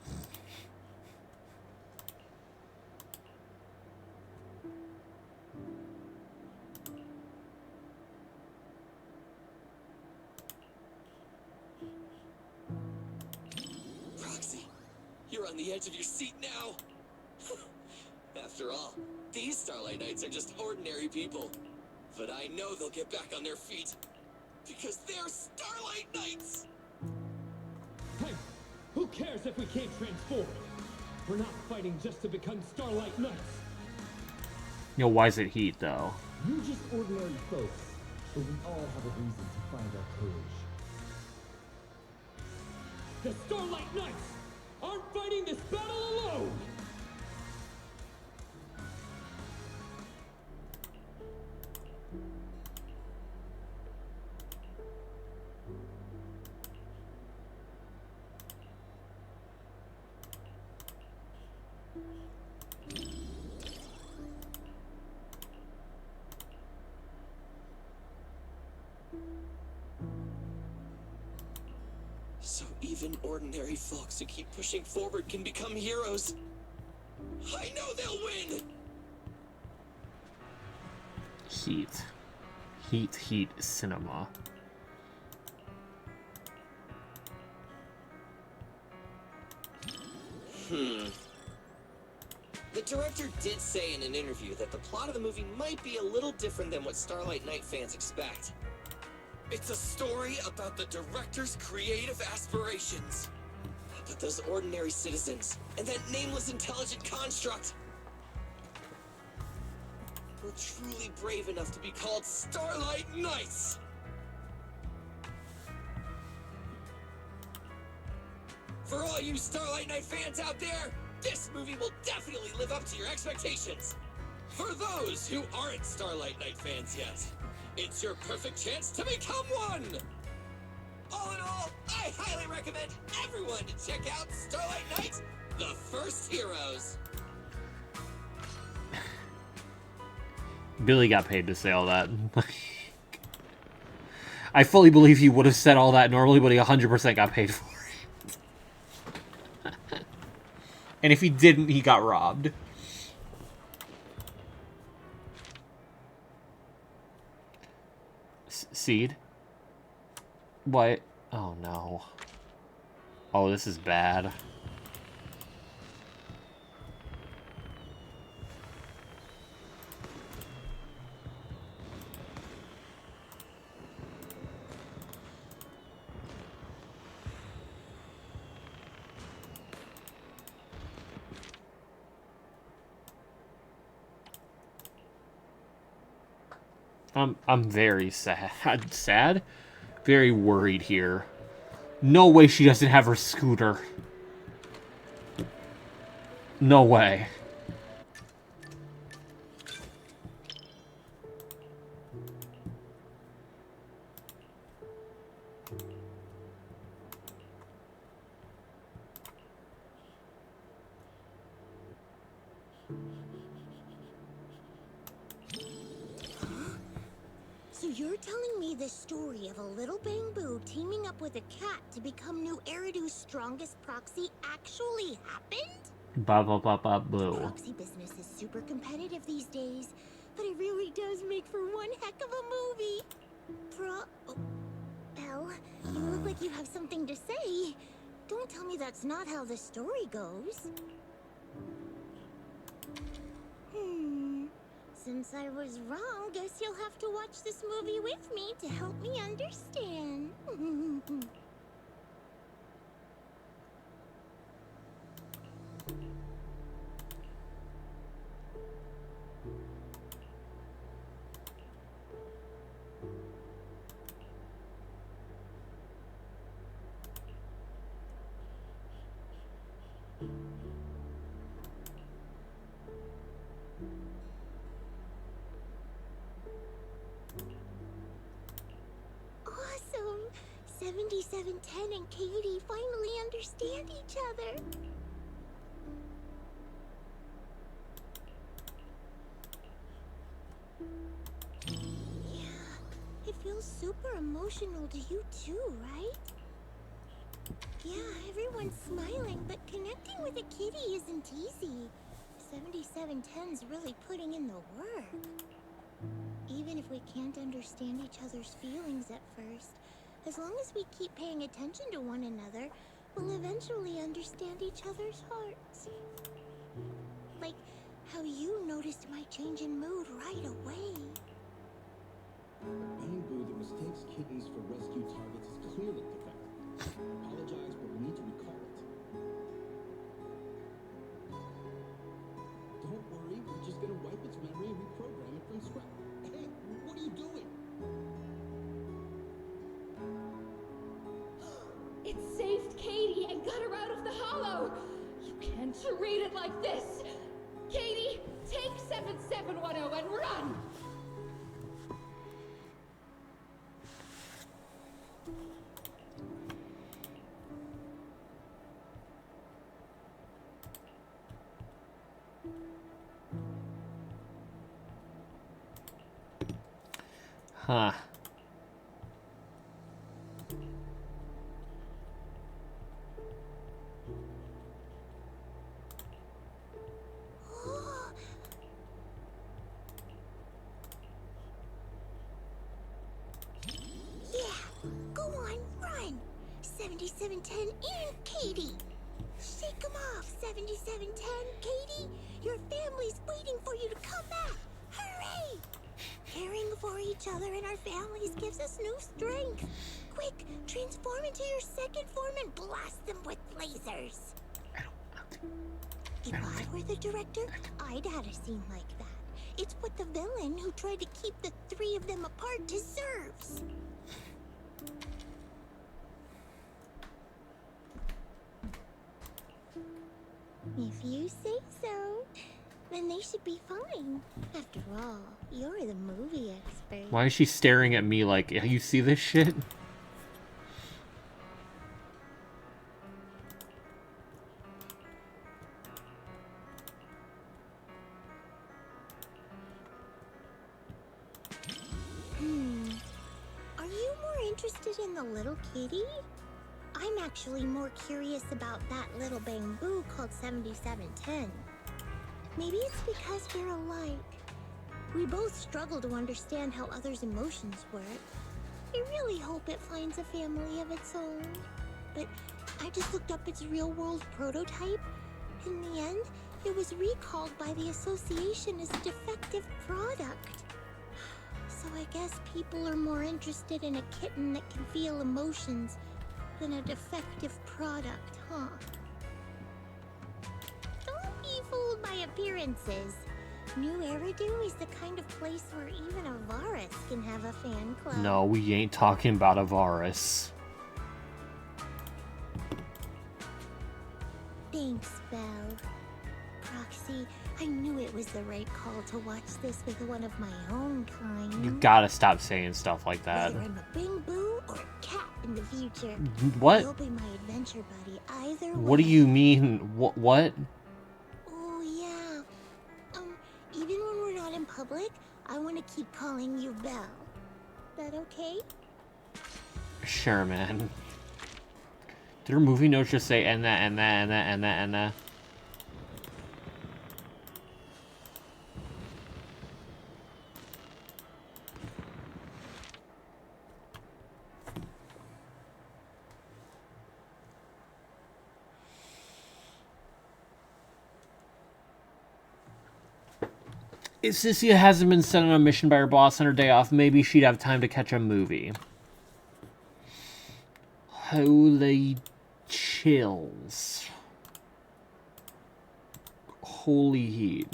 Roxy, you're on the edge of your seat now! After all, these Starlight Knights are just ordinary people. But I know they'll get back on their feet. Because they're Starlight Knights! Hey, who cares if we can't transform? We're not fighting just to become Starlight Knights. You know, why is it heat, though? You're just ordinary folks, but we all have a reason to find our courage. The Starlight Knights aren't fighting this battle alone! So even ordinary folks who keep pushing forward can become heroes. I know they'll win! Heat cinema. The director did say in an interview that the plot of the movie might be a little different than what Starlight Night fans expect. It's a story about the director's creative aspirations. About those ordinary citizens, and that nameless intelligent construct. we're truly brave enough to be called Starlight Knights. For all you Starlight Knight fans out there, this movie will definitely live up to your expectations. For those who aren't Starlight Knight fans yet, it's your perfect chance to become one! All in all, I highly recommend everyone to check out Starlight Knight, The First Heroes. Billy got paid to say all that. I fully believe he would have said all that normally, but he 100% got paid for it. And if he didn't, he got robbed. Seed? What? Oh no. Oh, this is bad. I'm very sad. Sad? Very worried here. No way she doesn't have her scooter. No way. So you're telling me the story of a little Bamboo teaming up with a cat to become New Eridu's strongest proxy actually happened? Ba ba ba ba boo. Proxy business is super competitive these days, but it really does make for one heck of a movie. Belle, you look like you have something to say. Don't tell me that's not how the story goes. Since I was wrong, guess you'll have to watch this movie with me to help me understand. Awesome! 7710 and Katie finally understand each other. Yeah, it feels super emotional to you too, right? Yeah, everyone's smiling, but connecting with a kitty isn't easy. 7710's really putting in the work. Even if we can't understand each other's feelings at first, as long as we keep paying attention to one another, we'll eventually understand each other's hearts. Like how you noticed my change in mood right away. Bamboo that mistakes kittens for rescue targets is clearly defective. Apologize, but we need to recall it. Don't worry, we're just gonna wipe its memory and reprogram it from scratch. Hey, what are you doing? It saved Katie and got her out of the hollow! You can't treat it like this! Katie, take 7710 and run! Huh. Yeah, go on, run! 7710 and Katie! Shake them off, 7710, Katie! Your family's waiting for you to come back! Hooray! Caring for each other and our families gives us new strength. Quick, transform into your second form and blast them with lasers. If I were the director, I'd add a scene like that. It's what the villain who tried to keep the three of them apart deserves. If you say so, then they should be fine. After all, you're the movie expert. Why is she staring at me like, you see this shit? Are you more interested in the little kitty? I'm actually more curious about that little bamboo called 7710. Maybe it's because we're alike. We both struggle to understand how others' emotions work. I really hope it finds a family of its own. But I just looked up its real-world prototype. In the end, it was recalled by the association as a defective product. So I guess people are more interested in a kitten that can feel emotions than a defective product, huh? Don't be fooled by appearances. New Eridu is the kind of place where even Avaris can have a fan club. No, we ain't talking about Avaris. Thanks, Belle. Proxy, I knew it was the right call to watch this with one of my own kind. You gotta stop saying stuff like that. Whether I'm a bamboo or a cat in the future. What? You'll be my adventure buddy either way. What do you mean? What? Oh, yeah. Even when we're not in public, I want to keep calling you Belle. That okay? Sure, man. Did her movie notes just say and that? If Sissia hasn't been sent on a mission by her boss on her day off, maybe she'd have time to catch a movie. Holy chills. Holy heat.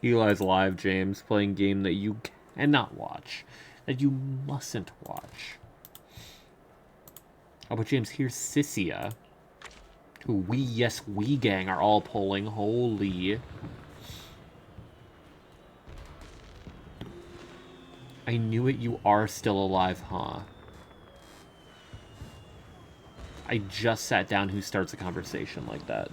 Eli's live, James, playing game that you cannot watch, that you mustn't watch. Oh, but James, here's Sissia, who we gang are all pulling. Holy. I knew it, you are still alive, huh? I just sat down. Who starts a conversation like that?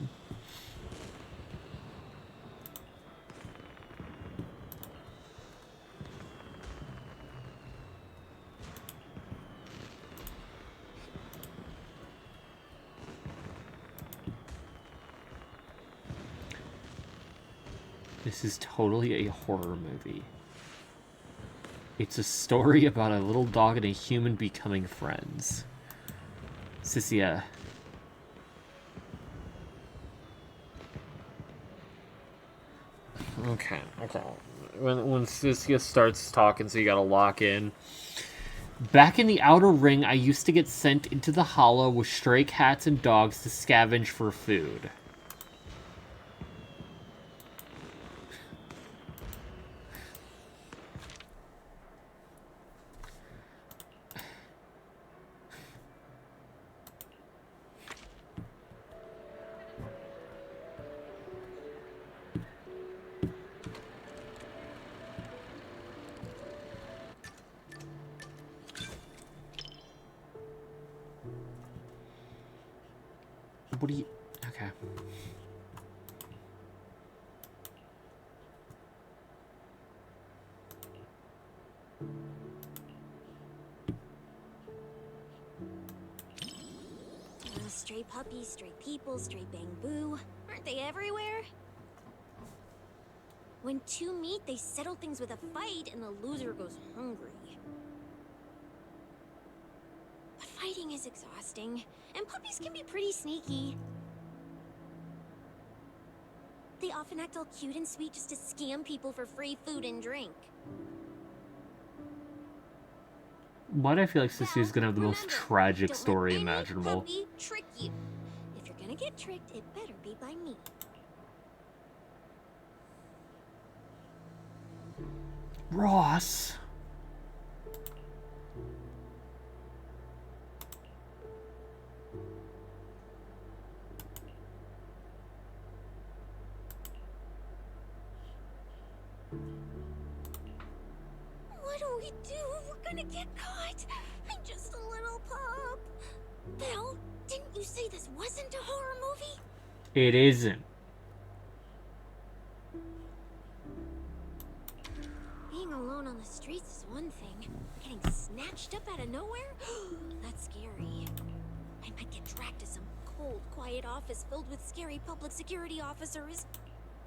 This is totally a horror movie. It's a story about a little dog and a human becoming friends. Sissia. Okay. When Sissia starts talking, so you gotta lock in. Back in the Outer Ring, I used to get sent into the Hollow with stray cats and dogs to scavenge for food. What do you... Okay. Stray puppies, stray people, stray bamboo. Aren't they everywhere? When two meet, they settle things with a fight, and the loser goes hungry. But fighting Fighting is exhausting, and puppies can be pretty sneaky. They often act all cute and sweet just to scam people for free food and drink. Why do I feel like Sissy is gonna have the most tragic Don't story let any imaginable? puppy trick you. If you're gonna get tricked, it better be by me. Ross. What do we do? We're gonna get caught. I'm just a little pup. Belle, didn't you say this wasn't a horror movie? It isn't. Being alone on the streets is one thing. Getting snatched up out of nowhere? That's scary. I might get dragged to some cold, quiet office filled with scary public security officers.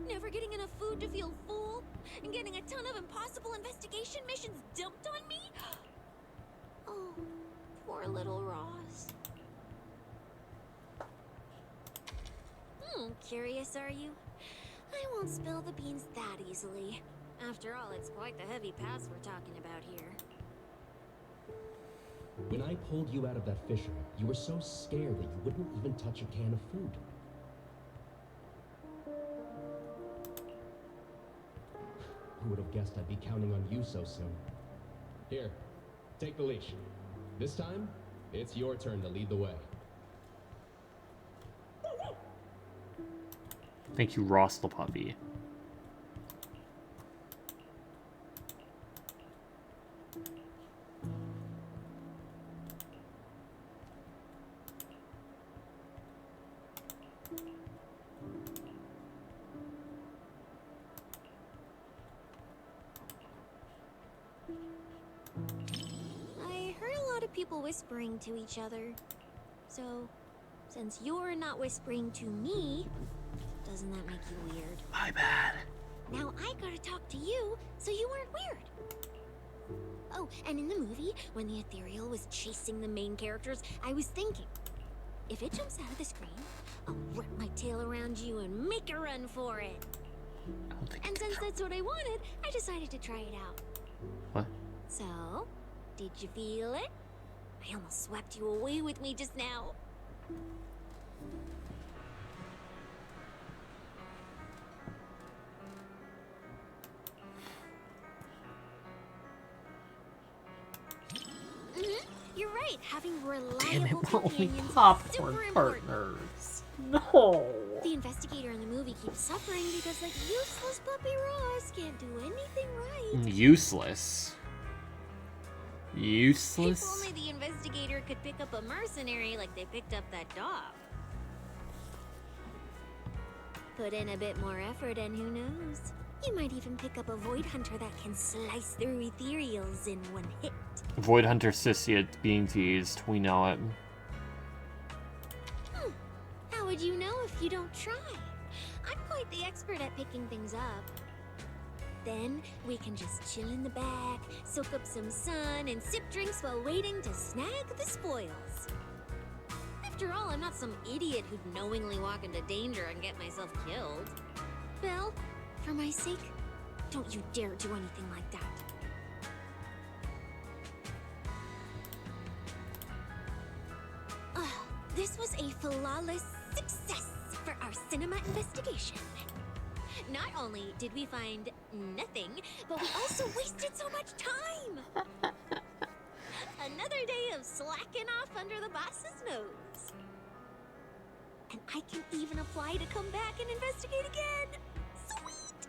Never getting enough food to feel full, and getting a ton of impossible investigation missions dumped on me? Oh, poor little Ross. Curious, are you? I won't spill the beans that easily. After all, it's quite the heavy paths we're talking about here. When I pulled you out of that fissure, you were so scared that you wouldn't even touch a can of food. Who would have guessed I'd be counting on you so soon? Here, take the leash. This time, it's your turn to lead the way. Thank you, Ross the puppy. I heard a lot of people whispering to each other. So, since you're not whispering to me, doesn't that make you weird? My bad. Now I gotta talk to you, so you weren't weird. Oh, and in the movie, when the ethereal was chasing the main characters, I was thinking, if it jumps out of the screen, I'll wrap my tail around you and make a run for it. And since that's what I wanted, I decided to try it out. What? So, did you feel it? I almost swept you away with me just now. You're right. Having reliable Damn it, we're only companions is popcorn super important. partners. No. The investigator in the movie keeps suffering because that useless puppy Ross can't do anything right. Useless. If Useless? only the investigator could pick up a mercenary like they picked up that dog. Put in a bit more effort and who knows? You might even pick up a Void Hunter that can slice through ethereals in one hit. Void Hunter Sissy being teased. We know it. How would you know if you don't try? I'm quite the expert at picking things up. Then we can just chill in the back, soak up some sun, and sip drinks while waiting to snag the spoils. After all, I'm not some idiot who'd knowingly walk into danger and get myself killed. Belle, for my sake, don't you dare do anything like that. This was a flawless success for our cinema investigation. Not only did we find nothing, but we also wasted so much time. Another day of slacking off under the boss's nose. And I can even apply to come back and investigate again. Sweet!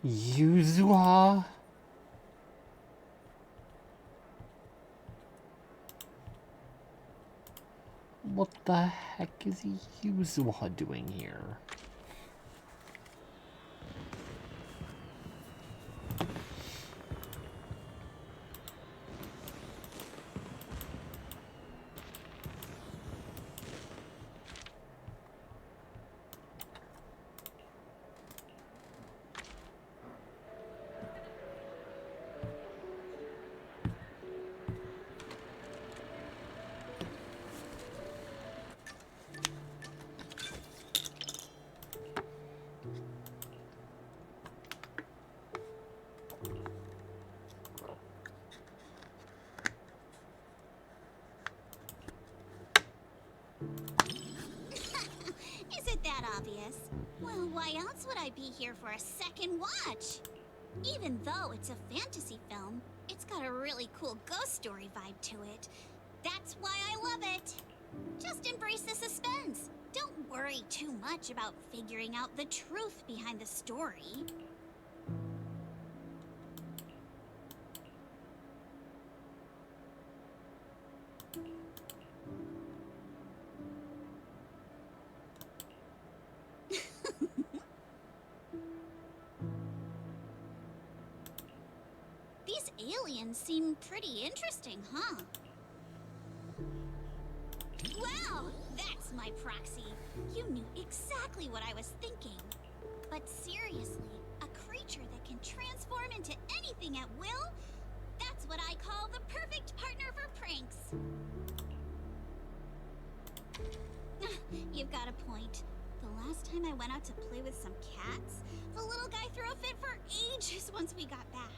Yuzua? What the heck is Yuzuha doing here? Is it that obvious? Well, why else would I be here for a second watch? Even though it's a fantasy film, it's got a really cool ghost story vibe to it. That's why I love it. Just embrace the suspense. Don't worry too much about figuring out the truth behind the story. These aliens seem pretty interesting, huh? Wow, that's my proxy. You knew exactly what I was thinking. But seriously, a creature that can transform into anything at will? That's what I call the perfect partner for pranks. You've got a point. The last time I went out to play with some cats, the little guy threw a fit for ages once we got back.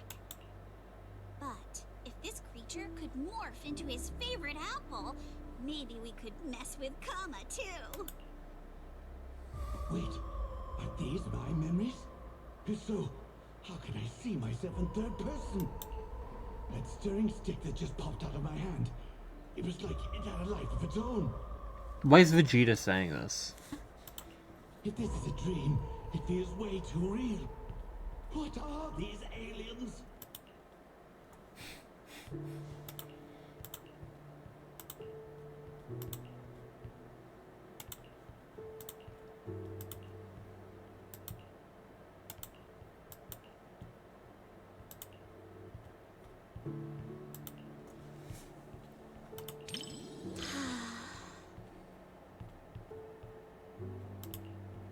But if this creature could morph into his favorite apple, maybe we could mess with Kama too. Wait, are these my memories? If so, how can I see myself in third person? That stirring stick that just popped out of my hand, it was like it had a life of its own. Why is Vegeta saying this? If this is a dream, it feels way too real. What are these aliens?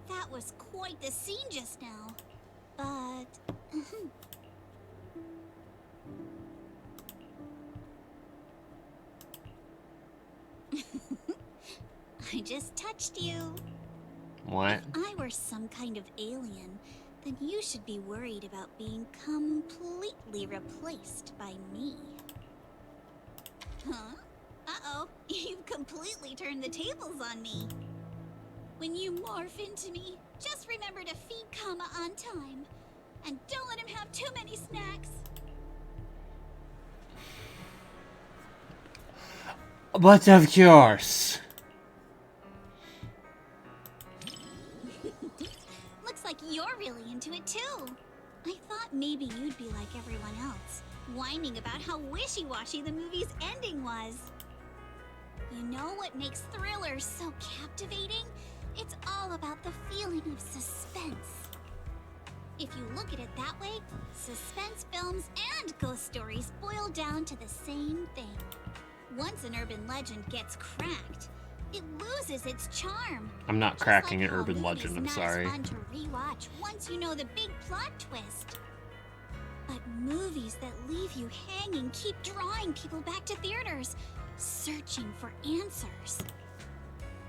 That was quite the scene just now. But... I just touched you. What? If I were some kind of alien, then you should be worried about being completely replaced by me. Huh? Uh-oh, you've completely turned the tables on me. When you morph into me, just remember to feed Kama on time. And don't let him have too many snacks. But of course. Looks like you're really into it too. I thought maybe you'd be like everyone else, whining about how wishy-washy the movie's ending was. You know what makes thrillers so captivating? It's all about the feeling of suspense. If you look at it that way, suspense films and ghost stories boil down to the same thing. Once an urban legend gets cracked, it loses its charm. I'm not Just cracking like an how urban movies legend, I'm not sorry. as fun to rewatch once you know the big plot twist. But movies that leave you hanging keep drawing people back to theaters, searching for answers.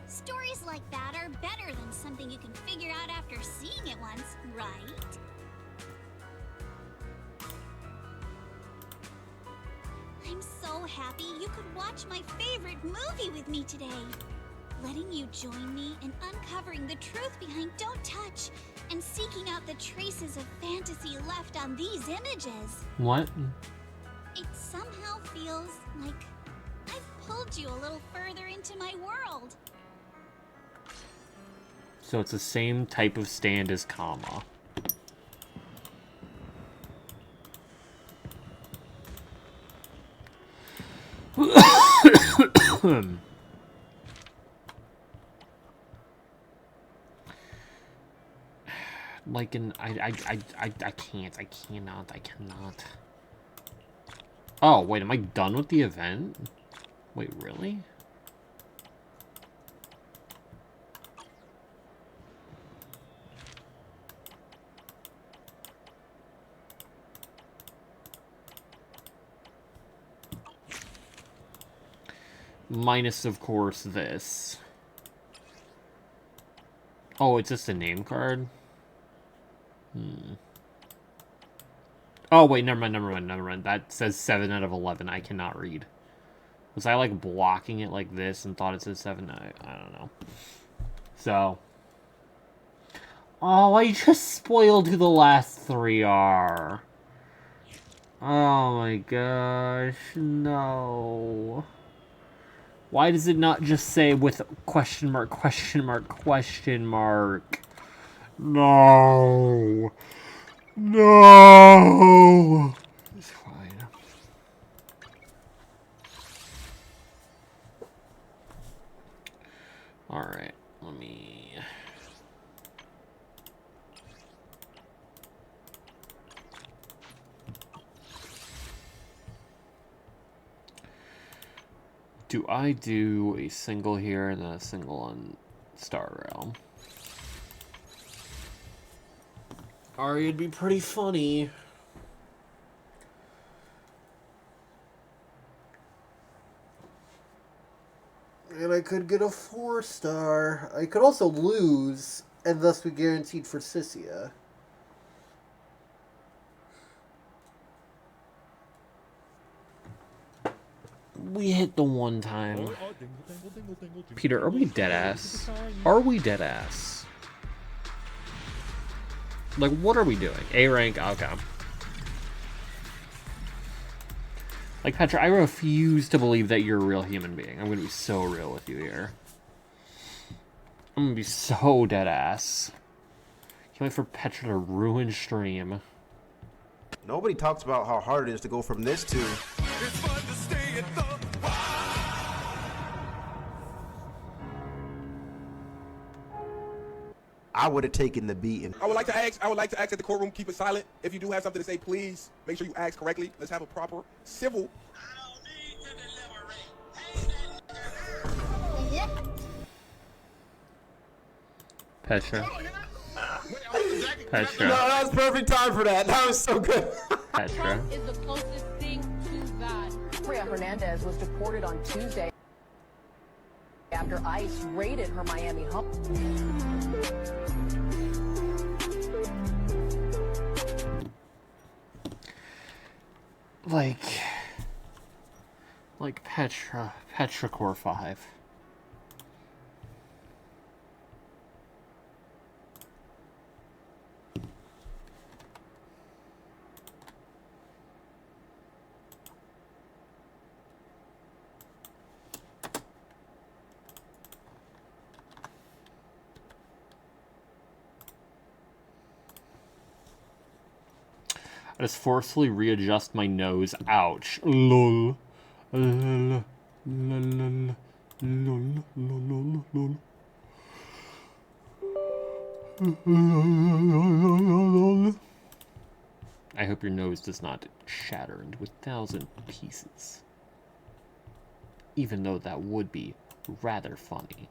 Stories like that are better than something you can figure out after seeing it once, right? I'm so happy you could watch my favorite movie with me today. Letting you join me in uncovering the truth behind Don't Touch and seeking out the traces of fantasy left on these images. What? It somehow feels like I've pulled you a little further into my world. So it's the same type of stand as Kama. Like I can't. I cannot. Oh, wait, am I done with the event? Wait, really? Minus, of course, this. Oh, it's just a name card? Oh, wait, never mind. That says 7 out of 11. I cannot read. Was I, like, blocking it like this and thought it said 7? I don't know. So. Oh, I just spoiled who the last 3 are. Oh my gosh, no. Why does it not just say with question mark, question mark, question mark? No. No. It's fine. Alright, let me... Do I do a single here and then a single on Star Realm? Or it'd be pretty funny. And I could get a 4-star. I could also lose, and thus be guaranteed for Sissia. We hit the one time. Peter, are we dead ass? Are we dead ass? Like, what are we doing? A rank, okay. Like, Petra, I refuse to believe that you're a real human being. I'm gonna be so real with you here. I'm gonna be so dead ass. Can't wait for Petra to ruin stream. Nobody talks about how hard it is to go from this to... I would have taken the beating. I would like to ask that the courtroom keep it silent. If you do have something to say, please make sure you ask correctly. Let's have a proper civil. Petra. Petra. No, that was perfect time for that. That was so good. Petra. Is the closest thing to that. Maria Hernandez was deported on Tuesday after ICE raided her Miami home. Like Petra Core 5. I just forcefully readjust my nose. Ouch. Lol. Lol. Lol. Lol. Lol. Lol. I hope your nose does not shatter into 1,000 pieces. Even though that would be rather funny.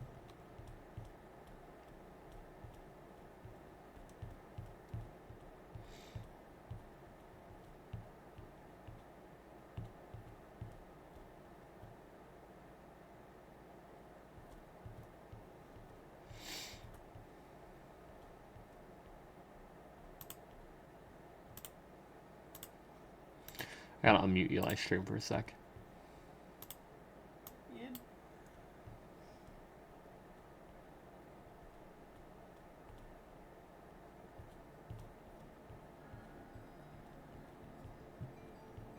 I gotta unmute Eli stream for a sec.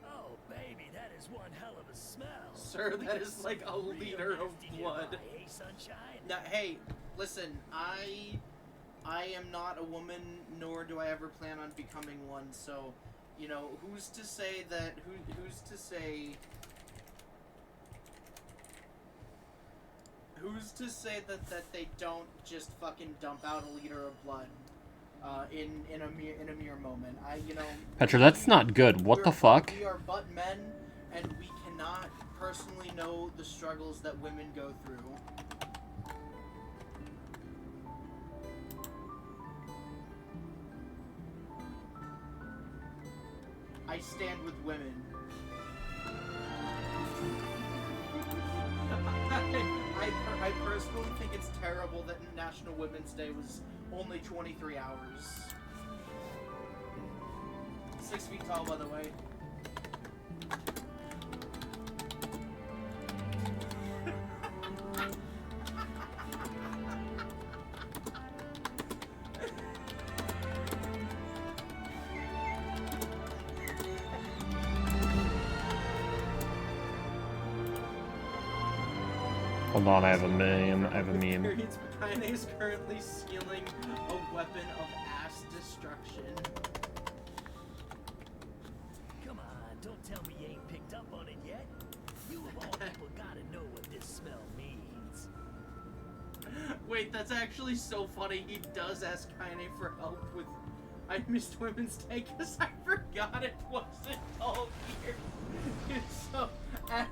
Oh, baby, that is one hell of a smell. Sir, that is like a liter of blood. Hey, sunshine. Now, hey, listen, I am not a woman, nor do I ever plan on becoming one, so, you know, who's to say that that they don't just fucking dump out a liter of blood? in a mere moment. Petra, that's not good. What the fuck? We are but men, and we cannot personally know the struggles that women go through. I stand with women. I personally think it's terrible that National Women's Day was only 23 hours. 6 feet tall, by the way. Hold on, I have a meme. Kaine is currently skilling a weapon of ass destruction. Come on, don't tell me you ain't picked up on it yet. You of all people gotta know what this smell means. Wait, that's actually so funny. He does ask Kaine for help with I missed Women's Day because I forgot it wasn't all year. So at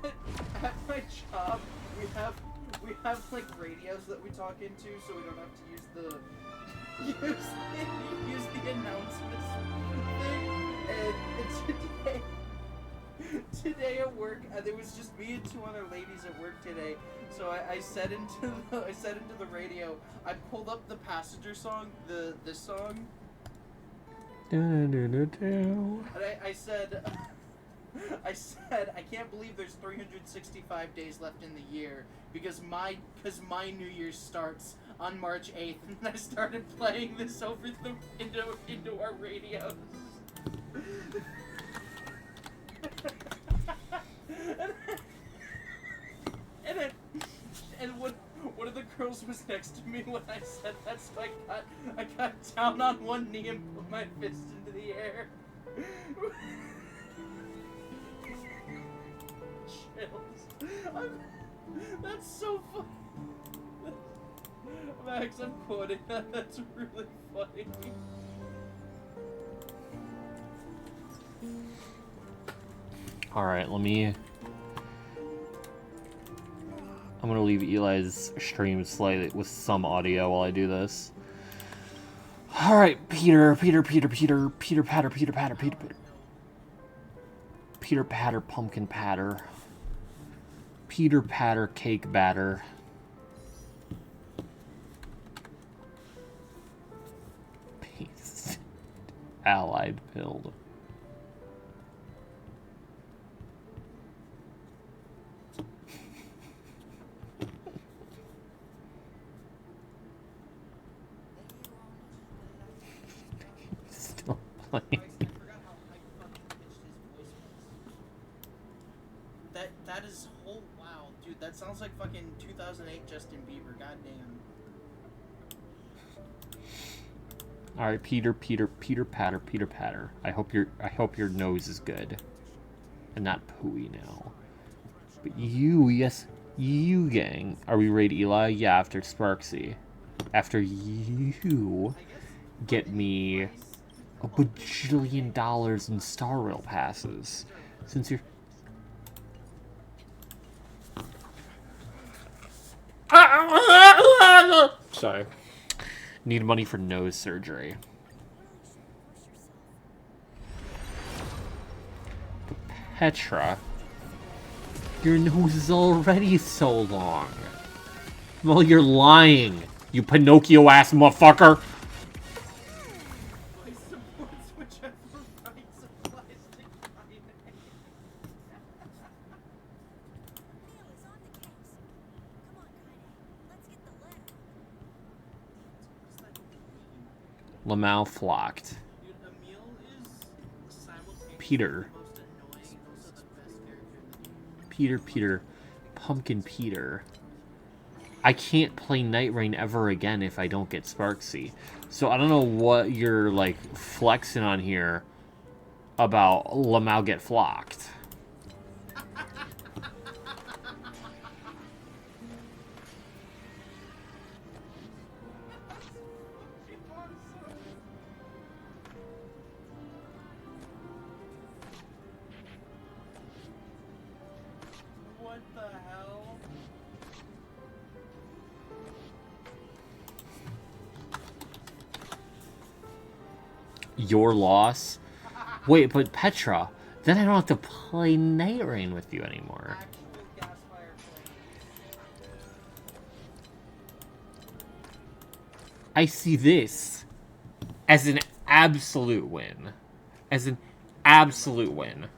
my job we have like radios that we talk into, so we don't have to use the announcements thing. And today at work, there was just me and 2 other ladies at work today. So I said into the radio. I pulled up the Passenger song, this song. And I said, I can't believe there's 365 days left in the year because my New Year's starts on March 8th, and I started playing this over into our radios. and one of the girls was next to me when I said that, so I got down on one knee and put my fist into the air. That's so funny. Max, I'm quoting that. That's really funny. Alright, I'm gonna leave Eli's stream slightly with some audio while I do this. Alright, Peter Patter, pumpkin patter. Peter Patter, cake batter. Paste. Allied pilled. Still playing. That is whole wow, dude. That sounds like fucking 2008 Justin Bieber. Goddamn. All right, Peter Patter. I hope your nose is good, and not pooey now. But yes, you gang. Are we ready, Eli? Yeah, after Sparksy. After you get me a bajillion dollars in Star Rail passes, since you're. Sorry. Need money for nose surgery. Petra, your nose is already so long. Well, you're lying, you Pinocchio-ass motherfucker. Lamau flocked. Peter. Pumpkin Peter. I can't play Night Rain ever again if I don't get Sparksy. So I don't know what you're, like, flexing on here about Lamau get flocked. What the hell? Your loss? Wait, but Petra, then I don't have to play Night Rain with you anymore. I see this as an absolute win. As an absolute win.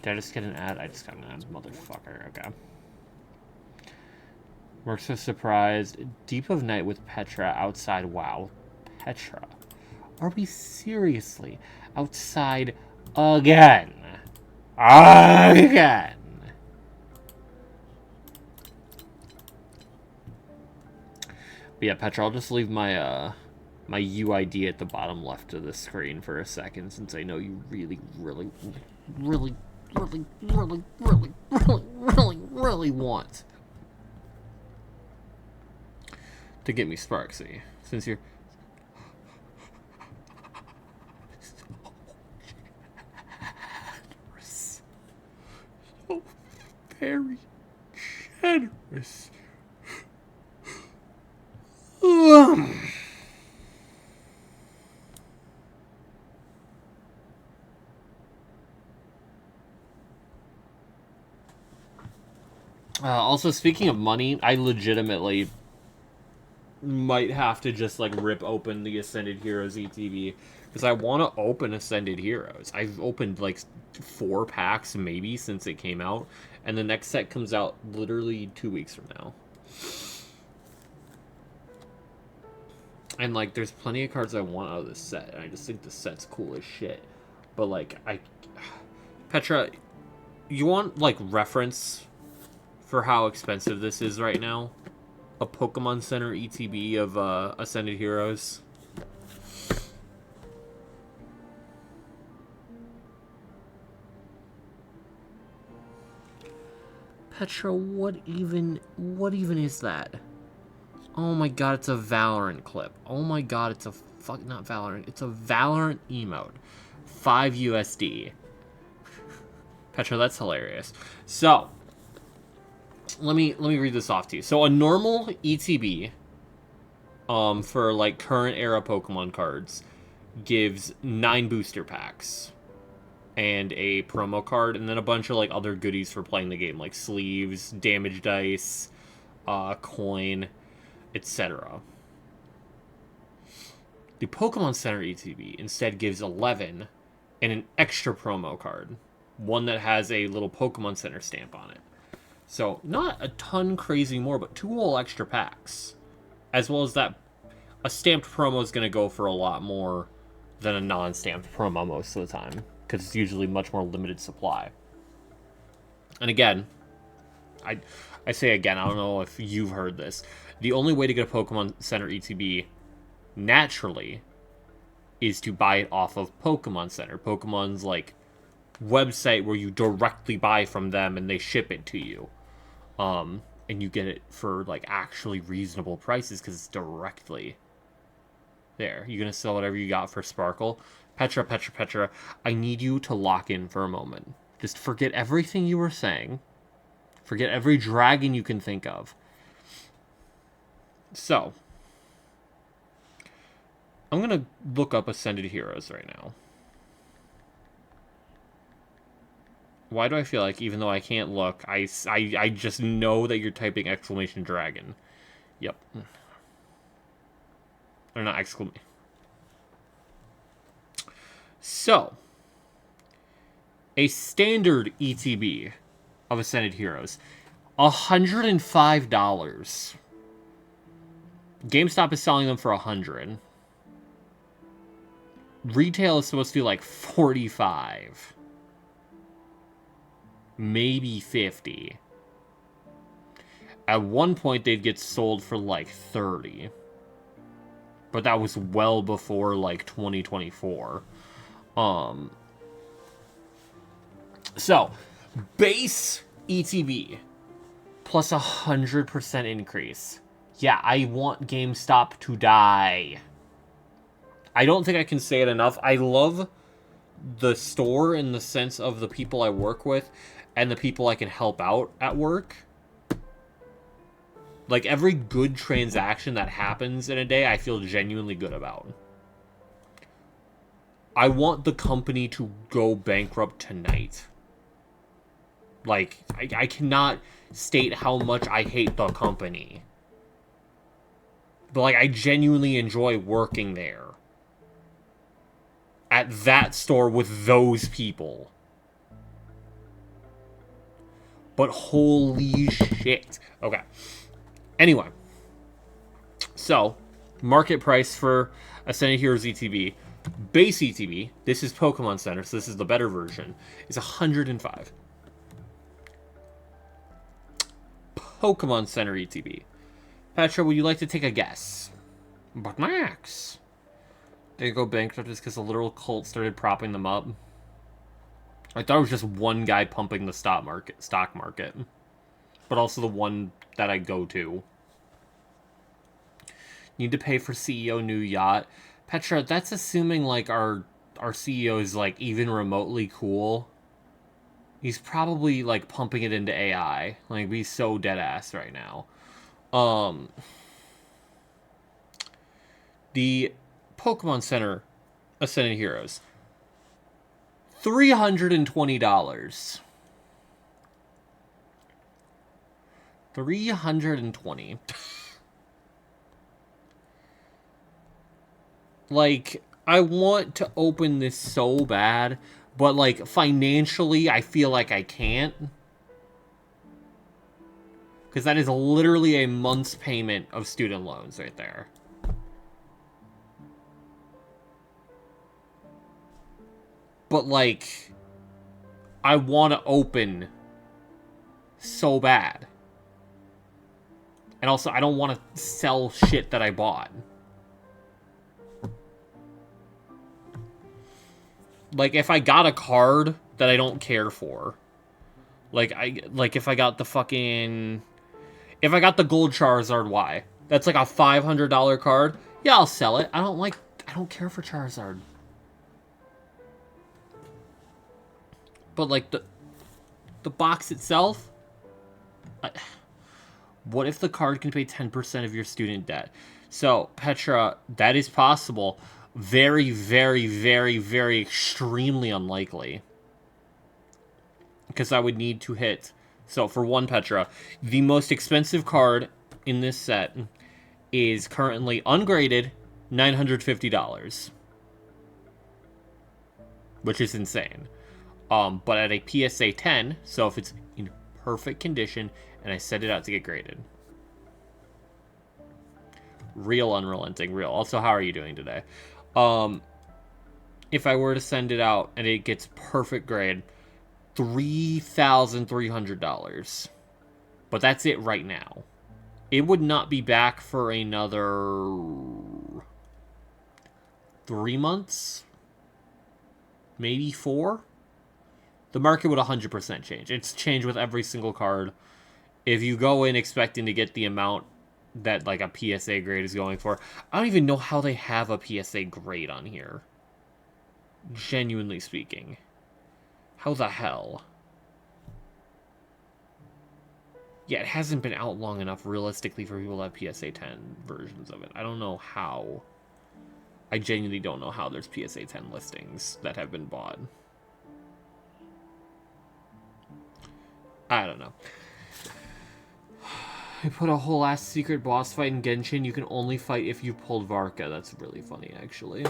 Did I just get an ad? I just got an ad, motherfucker. Okay. We're so surprised. Deep of Night with Petra outside. Wow. Petra. Are we seriously outside again? Again. But yeah, Petra, I'll just leave my my UID at the bottom left of the screen for a second, since I know you really want to get me Sparksy, since you're so very generous. Also, speaking of money, I legitimately might have to just, like, rip open the Ascended Heroes ETB, because I want to open Ascended Heroes. I've opened, like, 4 packs, maybe, since it came out, and the next set comes out literally 2 weeks from now. And, like, there's plenty of cards I want out of this set, and I just think the set's cool as shit. But, like, Petra, you want, like, reference for how expensive this is right now? A Pokemon Center ETB of Ascended Heroes. Petra, what even is that? Oh my god, it's a Valorant clip. Oh my god, it's a not Valorant. It's a Valorant emote. 5 USD. Petra, that's hilarious. So, let me read this off to you. So a normal ETB for like current era Pokemon cards gives 9 booster packs and a promo card, and then a bunch of like other goodies for playing the game, like sleeves, damage dice, coin, etc. The Pokemon Center ETB instead gives 11 and an extra promo card, one that has a little Pokemon Center stamp on it. So, not a ton crazy more, but 2 whole extra packs. As well as that, a stamped promo is going to go for a lot more than a non-stamped promo most of the time, because it's usually much more limited supply. And again, I say again, I don't know if you've heard this. The only way to get a Pokemon Center ETB naturally is to buy it off of Pokemon Center. Pokemon's, like, website where you directly buy from them and they ship it to you. And you get it for, like, actually reasonable prices because it's directly there. You're going to sell whatever you got for Sparkle. Petra, I need you to lock in for a moment. Just forget everything you were saying. Forget every dragon you can think of. So, I'm going to look up Ascended Heroes right now. Why do I feel like, even though I can't look, I just know that you're typing exclamation dragon. Yep. Or not exclamation. So, a standard ETB of Ascended Heroes, $105. GameStop is selling them for $100. Retail is supposed to be like $45. Maybe $50. At one point, they'd get sold for like $30. But that was well before like 2024. So, base ETB plus 100% increase. Yeah, I want GameStop to die. I don't think I can say it enough. I love the store in the sense of the people I work with and the people I can help out at work. Like, every good transaction that happens in a day, I feel genuinely good about. I want the company to go bankrupt tonight. Like, I cannot state how much I hate the company. But, like, I genuinely enjoy working there. At that store with those people. But holy shit. Okay. Anyway. So, market price for Ascended Heroes ETB. Base ETB, this is Pokemon Center, so this is the better version, is $105. Pokemon Center ETB. Petra, would you like to take a guess? But Max, they go bankrupt just because a literal cult started propping them up. I thought it was just one guy pumping the stock market, but also the one that I go to. Need to pay for CEO new yacht. Petra, that's assuming like our CEO is like even remotely cool. He's probably like pumping it into AI. Like, he's so dead ass right now. The Pokemon Center Ascended Heroes. $320. $320. Like, I want to open this so bad, but, like, financially, I feel like I can't. Because that is literally a month's payment of student loans right there. But, like, I want to open so bad. And also, I don't want to sell shit that I bought. Like, if I got a card that I don't care for, like if I got the fucking, if I got the Gold Charizard Y, that's like a $500 card. Yeah, I'll sell it. I don't care for Charizard. But like the box itself, what if the card can pay 10% of your student debt? So Petra, that is possible. Very, very, very, very extremely unlikely. Because I would need to hit... So, for one, Petra, the most expensive card in this set is currently ungraded $950. Which is insane. But at a PSA 10, so if it's in perfect condition, and I set it out to get graded. Real unrelenting, real. Also, how are you doing today? If I were to send it out and it gets perfect grade, $3,300. But that's it right now. It would not be back for another 3 months? Maybe 4? The market would 100% change. It's changed with every single card. If you go in expecting to get the amount that like a PSA grade is going for. I don't even know how they have a PSA grade on here. Genuinely speaking. How the hell? Yeah, it hasn't been out long enough realistically for people to have PSA 10 versions of it. I don't know how. I genuinely don't know how there's PSA 10 listings that have been bought. I don't know. I put a whole ass secret boss fight in Genshin. You can only fight if you pulled Varka. That's really funny, actually.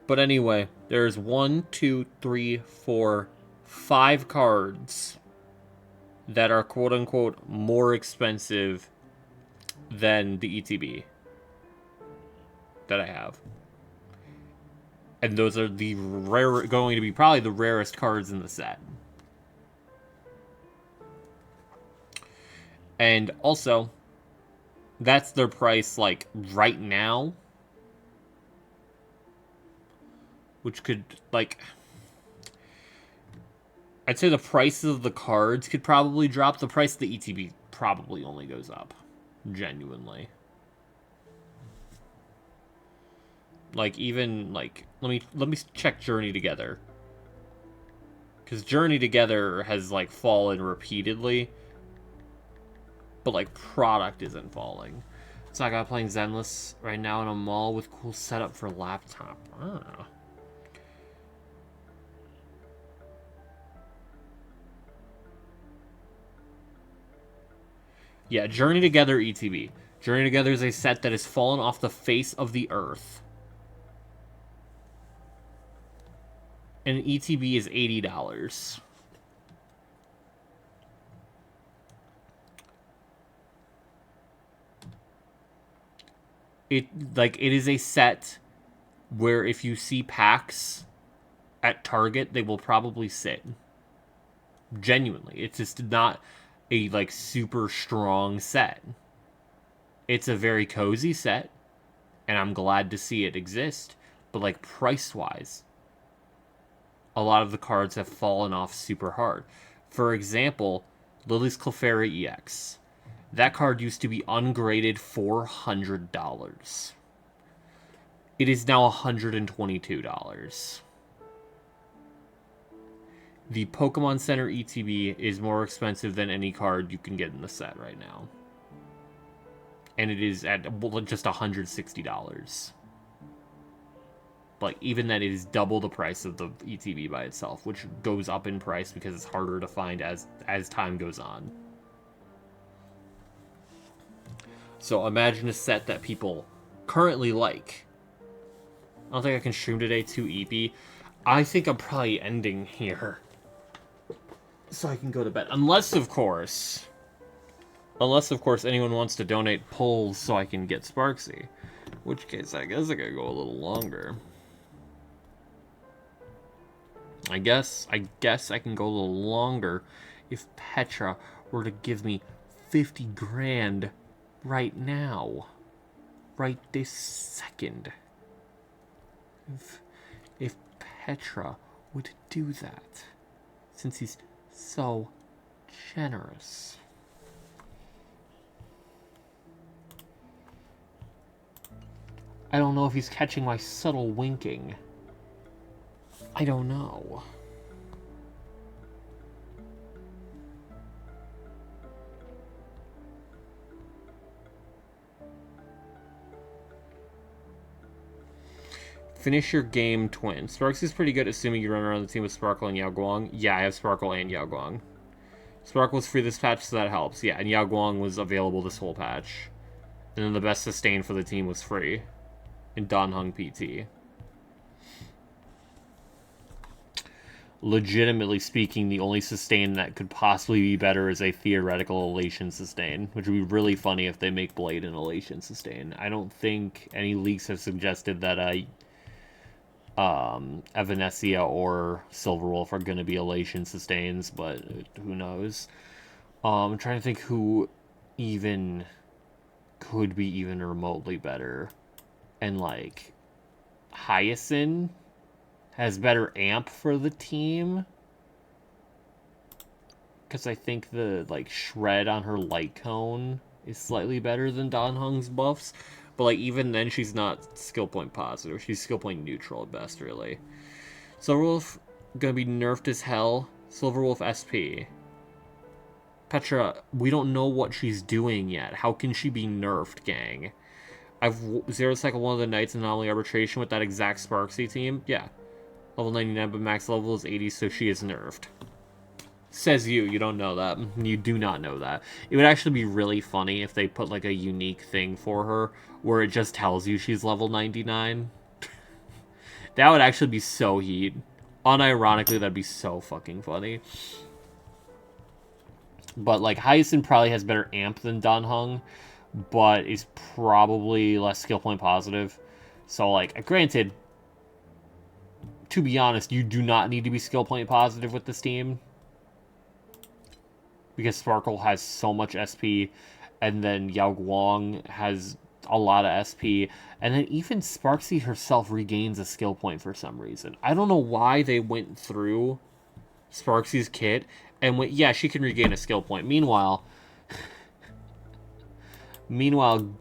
But anyway, there's 1, 2, 3, 4, 5 cards that are quote-unquote more expensive than the ETB that I have. And those are the going to be probably the rarest cards in the set. And also, that's their price, like, right now. Which could, like... I'd say the prices of the cards could probably drop. The price of the ETB probably only goes up. Genuinely. Like, even, like, let me check Journey Together. Because Journey Together has, like, fallen repeatedly. But, like, product isn't falling. So I got playing Zenless right now in a mall with cool setup for laptop. I don't know. Yeah, Journey Together ETB. Journey Together is a set that has fallen off the face of the earth. And an ETB is $80. It is a set where if you see packs at Target, they will probably sit. Genuinely. It's just not a, like, super strong set. It's a very cozy set, and I'm glad to see it exist, but, like, price-wise, a lot of the cards have fallen off super hard. For example, Lily's Clefairy EX. That card used to be ungraded $400. It is now $122. The Pokemon Center ETB is more expensive than any card you can get in the set right now. And it is at just $160. Like, even then, it is double the price of the ETB by itself, which goes up in price because it's harder to find as time goes on. So imagine a set that people currently like. I don't think I can stream today, too EP. I think I'm probably ending here. So I can go to bed. Unless, of course, anyone wants to donate pulls so I can get Sparksy. In which case, I guess I gotta go a little longer. I guess I can go a little longer if Petra were to give me 50 grand right now. Right this second. If Petra would do that. Since he's so generous. I don't know if he's catching my subtle winking. I don't know. Finish your game, Twin. Sparksy's pretty good, assuming you run around the team with Sparkle and Yao Guang. Yeah, I have Sparkle and Yao Guang. Sparkle was free this patch, so that helps. Yeah, and Yao Guang was available this whole patch. And then the best sustain for the team was free. In Dan Heng PT. Legitimately speaking, the only sustain that could possibly be better is a theoretical Elation sustain, which would be really funny if they make Blade an Elation sustain. I don't think any leaks have suggested that Evanescia or Silverwolf are going to be Elation sustains, but who knows. I'm trying to think who even could be even remotely better. And, like, Hyacinth has better amp for the team. Because I think the, like, shred on her light cone is slightly better than Dan Heng's buffs. But, like, even then, she's not skill point positive. She's skill point neutral at best, really. Silverwolf gonna be nerfed as hell. Silverwolf SP. Petra, we don't know what she's doing yet. How can she be nerfed, gang? I've zero cycle one of the Knights in Anomaly Arbitration with that exact Sparksy team. Yeah. Level 99, but max level is 80, so she is nerfed. Says you. You don't know that. You do not know that. It would actually be really funny if they put, like, a unique thing for her where it just tells you she's level 99. That would actually be so heat. Unironically, that'd be so fucking funny. But, like, Hyacinth probably has better amp than Dan Heng, but is probably less skill point positive. So, like, granted, to be honest, you do not need to be skill point positive with this team. Because Sparkle has so much SP, and then Yao Guang has a lot of SP, and then even Sparksy herself regains a skill point for some reason. I don't know why they went through Sparksy's kit and went, yeah, she can regain a skill point. Meanwhile,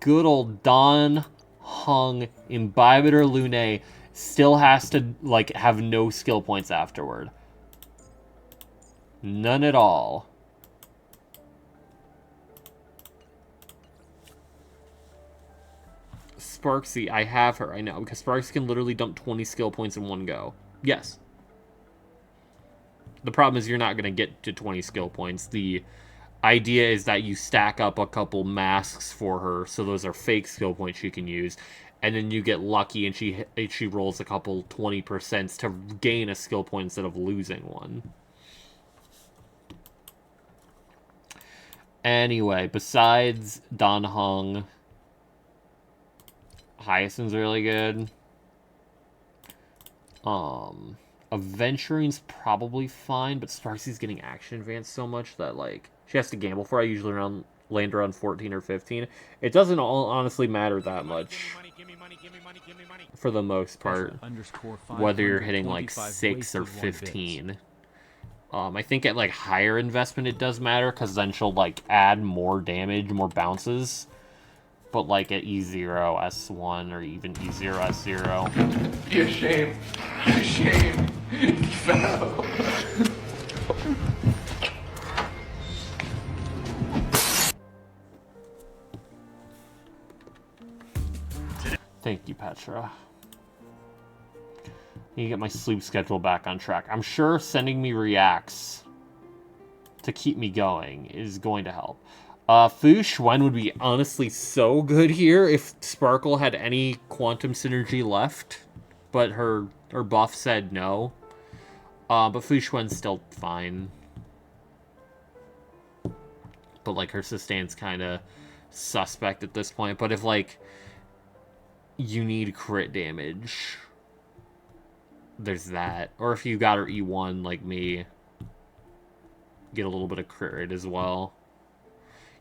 good old Dan Hung, Imbibitor, Lune still has to, like, have no skill points afterward. None at all. Sparksy, I have her, I know, because Sparksy can literally dump 20 skill points in one go. Yes. The problem is you're not going to get to 20 skill points. The idea is that you stack up a couple masks for her, so those are fake skill points she can use, and then you get lucky and she rolls a couple 20% to gain a skill point instead of losing one. Anyway, besides Dan Heng, Hyacinth's really good. Aventurine's probably fine, but Sparksy's getting action advance so much that, like, she has to gamble for it. I usually land around 14 or 15. It doesn't honestly matter that much for the most part, whether you're hitting like 6 or 15. I think at like higher investment it does matter, because then she'll like add more damage, more bounces. But like at E0, S1, or even E0, S0. Be ashamed. Be ashamed. Foul. Thank you, Petra. Need to get my sleep schedule back on track. I'm sure sending me reacts to keep me going is going to help. Fu Xuan would be honestly so good here if Sparkle had any quantum synergy left, but her buff said no. But Fu Xuan's still fine. But like her sustain's kind of suspect at this point. But if like you need crit damage, there's that. Or if you got her E1 like me, get a little bit of crit rate as well.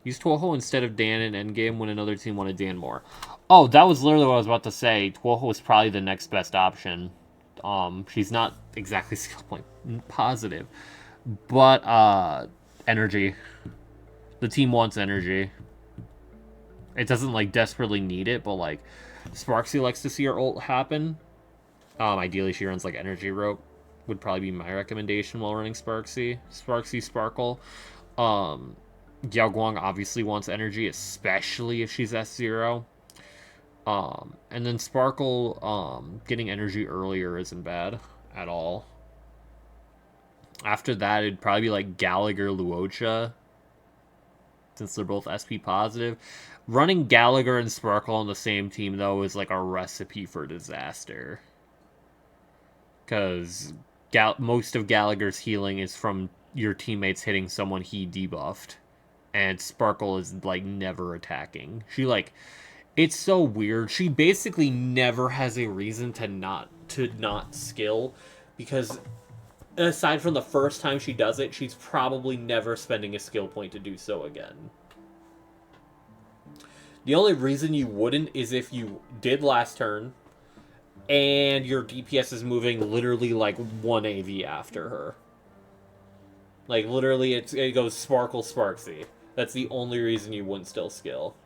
Use Tuoho instead of Dan in endgame when another team wanted Dan more. Oh, that was literally what I was about to say. Tuoho is probably the next best option. She's not exactly skill point positive, but energy. The team wants energy. It doesn't like desperately need it, but like Sparksy likes to see her ult happen. Ideally she runs like energy rope. Would probably be my recommendation while running Sparksy. Sparksy Sparkle. Yao Guang obviously wants energy, especially if she's S0. And then Sparkle, getting energy earlier isn't bad at all. After that, it'd probably be like Gallagher, Luocha, since they're both SP positive. Running Gallagher and Sparkle on the same team, though, is like a recipe for disaster. Because most of Gallagher's healing is from your teammates hitting someone he debuffed. And Sparkle is, like, never attacking. She, like... It's so weird. She basically never has a reason to not skill. Because, aside from the first time she does it, she's probably never spending a skill point to do so again. The only reason you wouldn't is if you did last turn, and your DPS is moving literally, like, 1 AV after her. Like, literally, it goes Sparkle, Sparksy. That's the only reason you wouldn't still skill.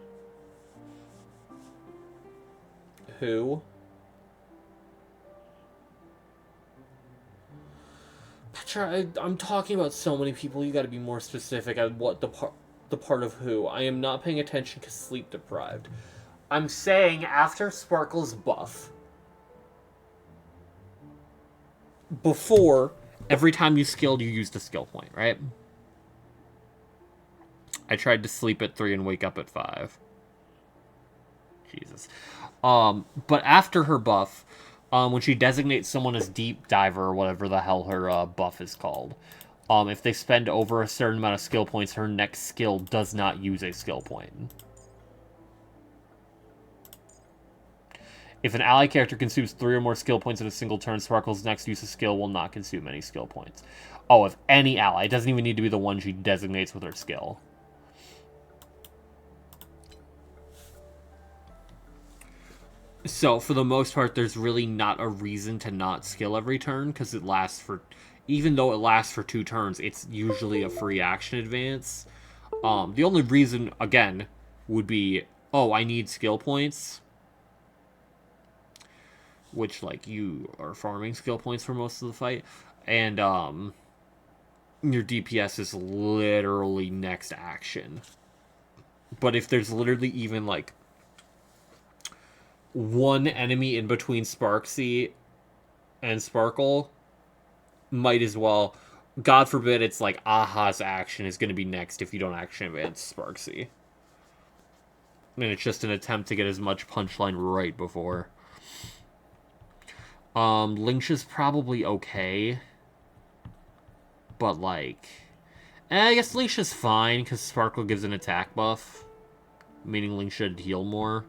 Who? Petra, I'm talking about so many people, you gotta be more specific on what the part of who. I am not paying attention because sleep deprived. I'm saying after Sparkle's buff, before, every time you skilled, you used a skill point, right? I tried to sleep at 3 and wake up at 5. Jesus. But after her buff, when she designates someone as Deep Diver, or whatever the hell her buff is called, if they spend over a certain amount of skill points, her next skill does not use a skill point. If an ally character consumes 3 or more skill points in a single turn, Sparkle's next use of skill will not consume any skill points. Oh, if any ally. It doesn't even need to be the one she designates with her skill. So, for the most part, there's really not a reason to not skill every turn, because it lasts for... Even though it lasts for 2 turns, it's usually a free action advance. The only reason, again, would be, oh, I need skill points. which, like, you are farming skill points for most of the fight, and, your DPS is literally next action. But if there's literally even, like, one enemy in between Sparksy and Sparkle, might as well... God forbid it's like Aha's action is going to be next if you don't action advance Sparksy. And it's just an attempt to get as much punchline right before. Lingsha's probably okay. But, like... I guess Lingsha's fine, because Sparkle gives an attack buff. Meaning Lingsha should heal more.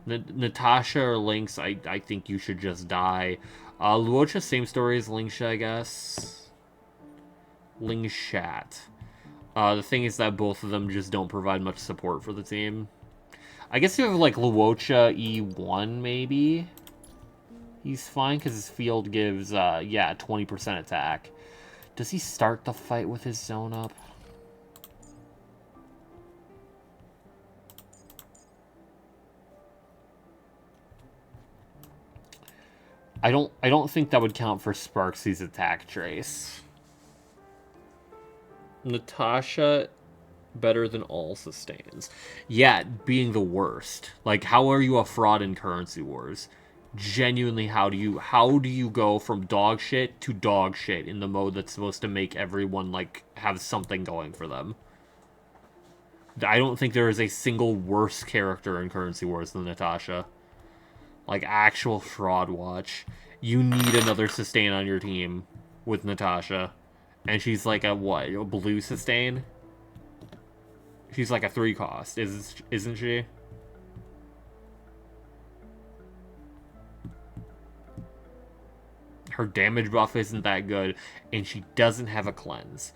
Natasha or Lynx, I think you should just die. Luocha, same story as Lingsha, I guess. Lingshat. The thing is that both of them just don't provide much support for the team. I guess you have, like, Luocha E1, maybe? He's fine, because his field gives, yeah, 20% attack. Does he start the fight with his zone up? I don't think that would count for Sparksy's attack trace. Natasha, better than all sustains. Yeah, being the worst. Like, how are you a fraud in Currency Wars? Genuinely, how do you go from dog shit to dog shit in the mode that's supposed to make everyone, like, have something going for them? I don't think there is a single worse character in Currency Wars than Natasha. Like, actual fraud watch. You need another sustain on your team with Natasha. And she's like a, what, a blue sustain? She's like a 3 cost, isn't she? Her damage buff isn't that good, and she doesn't have a cleanse.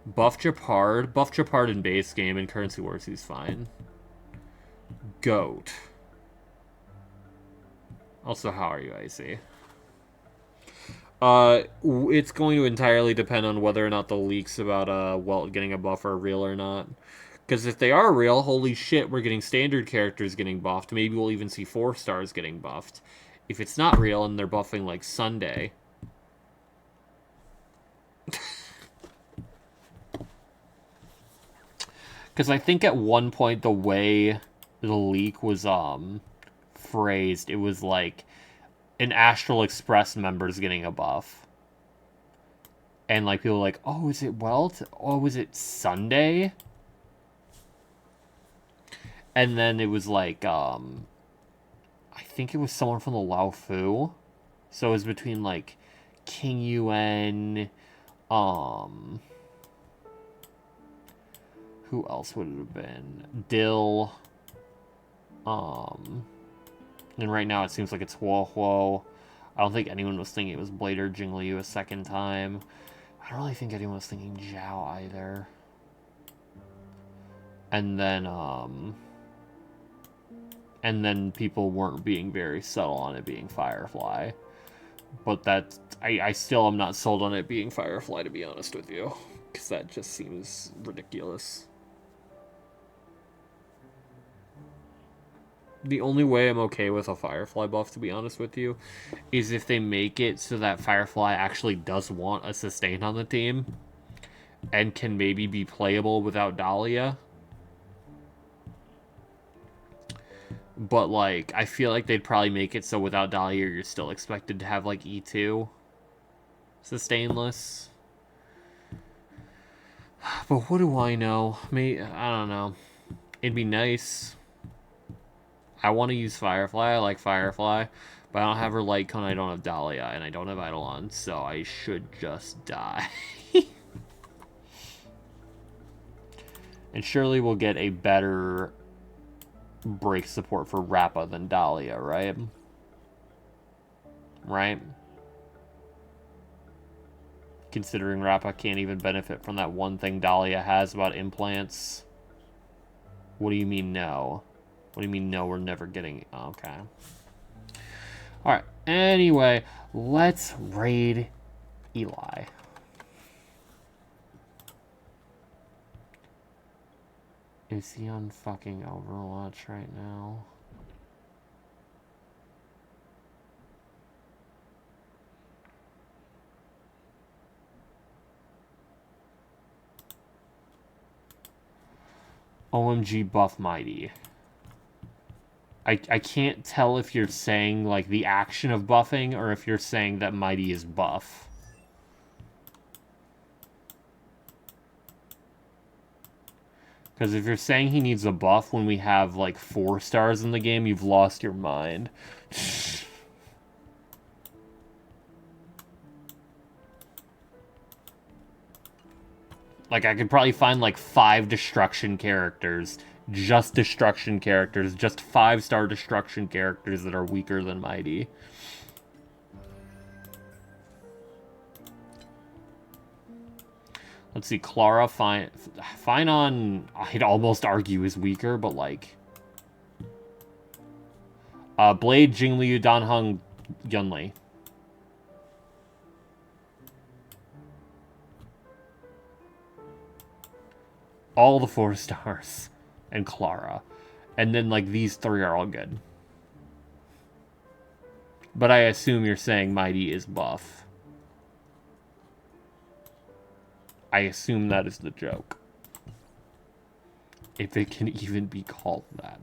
Buff Japard in base game, and Currency Wars, he's fine. Goat. Also, how are you, Icy? It's going to entirely depend on whether or not the leaks about Welt getting a buff are real or not. Because if they are real, holy shit, we're getting standard characters getting buffed. Maybe we'll even see 4 stars getting buffed. If it's not real and they're buffing like Sunday... Because I think at one point the way the leak was phrased, it was like an Astral Express member's getting a buff. And like people were like, oh, is it Welt? Oh, was it Sunday? And then it was like, I think it was someone from the Lao Fu. So it was between like King Yuan, who else would it have been? Dill. And right now it seems like it's Huo. I don't think anyone was thinking it was Blade or Jingliu a second time. I don't really think anyone was thinking Zhao either. And then people weren't being very subtle on it being Firefly. But that, I still am not sold on it being Firefly, to be honest with you. Because that just seems ridiculous. The only way I'm okay with a Firefly buff, to be honest with you, is if they make it so that Firefly actually does want a sustain on the team and can maybe be playable without Dahlia. But, like, I feel like they'd probably make it so without Dahlia you're still expected to have, like, E2 sustainless. But what do I know? I don't know. It'd be nice. I want to use Firefly. I like Firefly. But I don't have her light cone. I don't have Dahlia. And I don't have Eidolon. So I should just die. And surely we'll get a better break support for Rappa than Dahlia, right? Right? Considering Rappa can't even benefit from that one thing Dahlia has about implants. What do you mean no? What do you mean no, we're never getting... Okay. Alright, anyway, let's raid Eli. Is he on fucking Overwatch right now? OMG buff Mighty. I can't tell if you're saying, like, the action of buffing or if you're saying that Mighty is buff. Because if you're saying he needs a buff when we have, like, 4 stars in the game, you've lost your mind. Like, I could probably find, like, 5 destruction characters. Just destruction characters. Just 5-star destruction characters that are weaker than Mighty. Let's see, Clara, Finon, I'd almost argue is weaker, but, like... Blade, Jingliu, Danheng, Yunli. All the 4 stars. And Clara. And then, like, these 3 are all good. But I assume you're saying Mighty is buff. I assume that is the joke. If it can even be called that.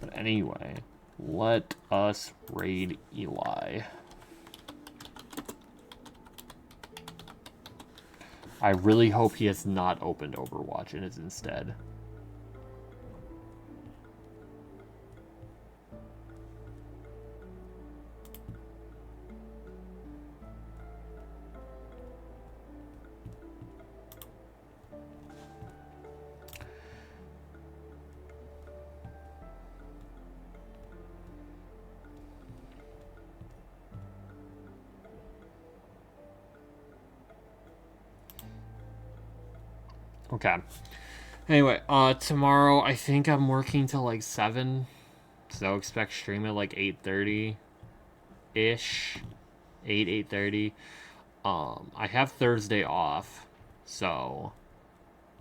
But anyway, let us raid Eli. I really hope he has not opened Overwatch and is instead. Okay. Anyway, tomorrow I think I'm working till like 7. So expect stream at like 8:30-ish. 8:30. I have Thursday off. So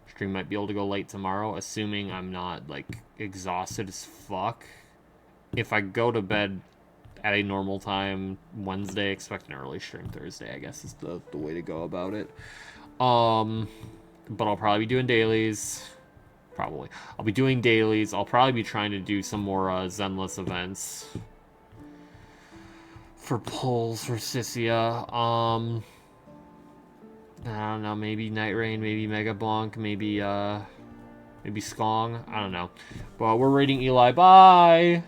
stream might be able to go late tomorrow, assuming I'm not like exhausted as fuck. If I go to bed at a normal time Wednesday, expect an early stream Thursday, I guess is the way to go about it. But I'll probably be doing dailies. Probably. I'll be doing dailies. I'll probably be trying to do some more Zenless events. For pulls for Sissia. I don't know, maybe Night Rain, maybe Mega Bonk, maybe Skong. I don't know. But we're raiding Eli. Bye!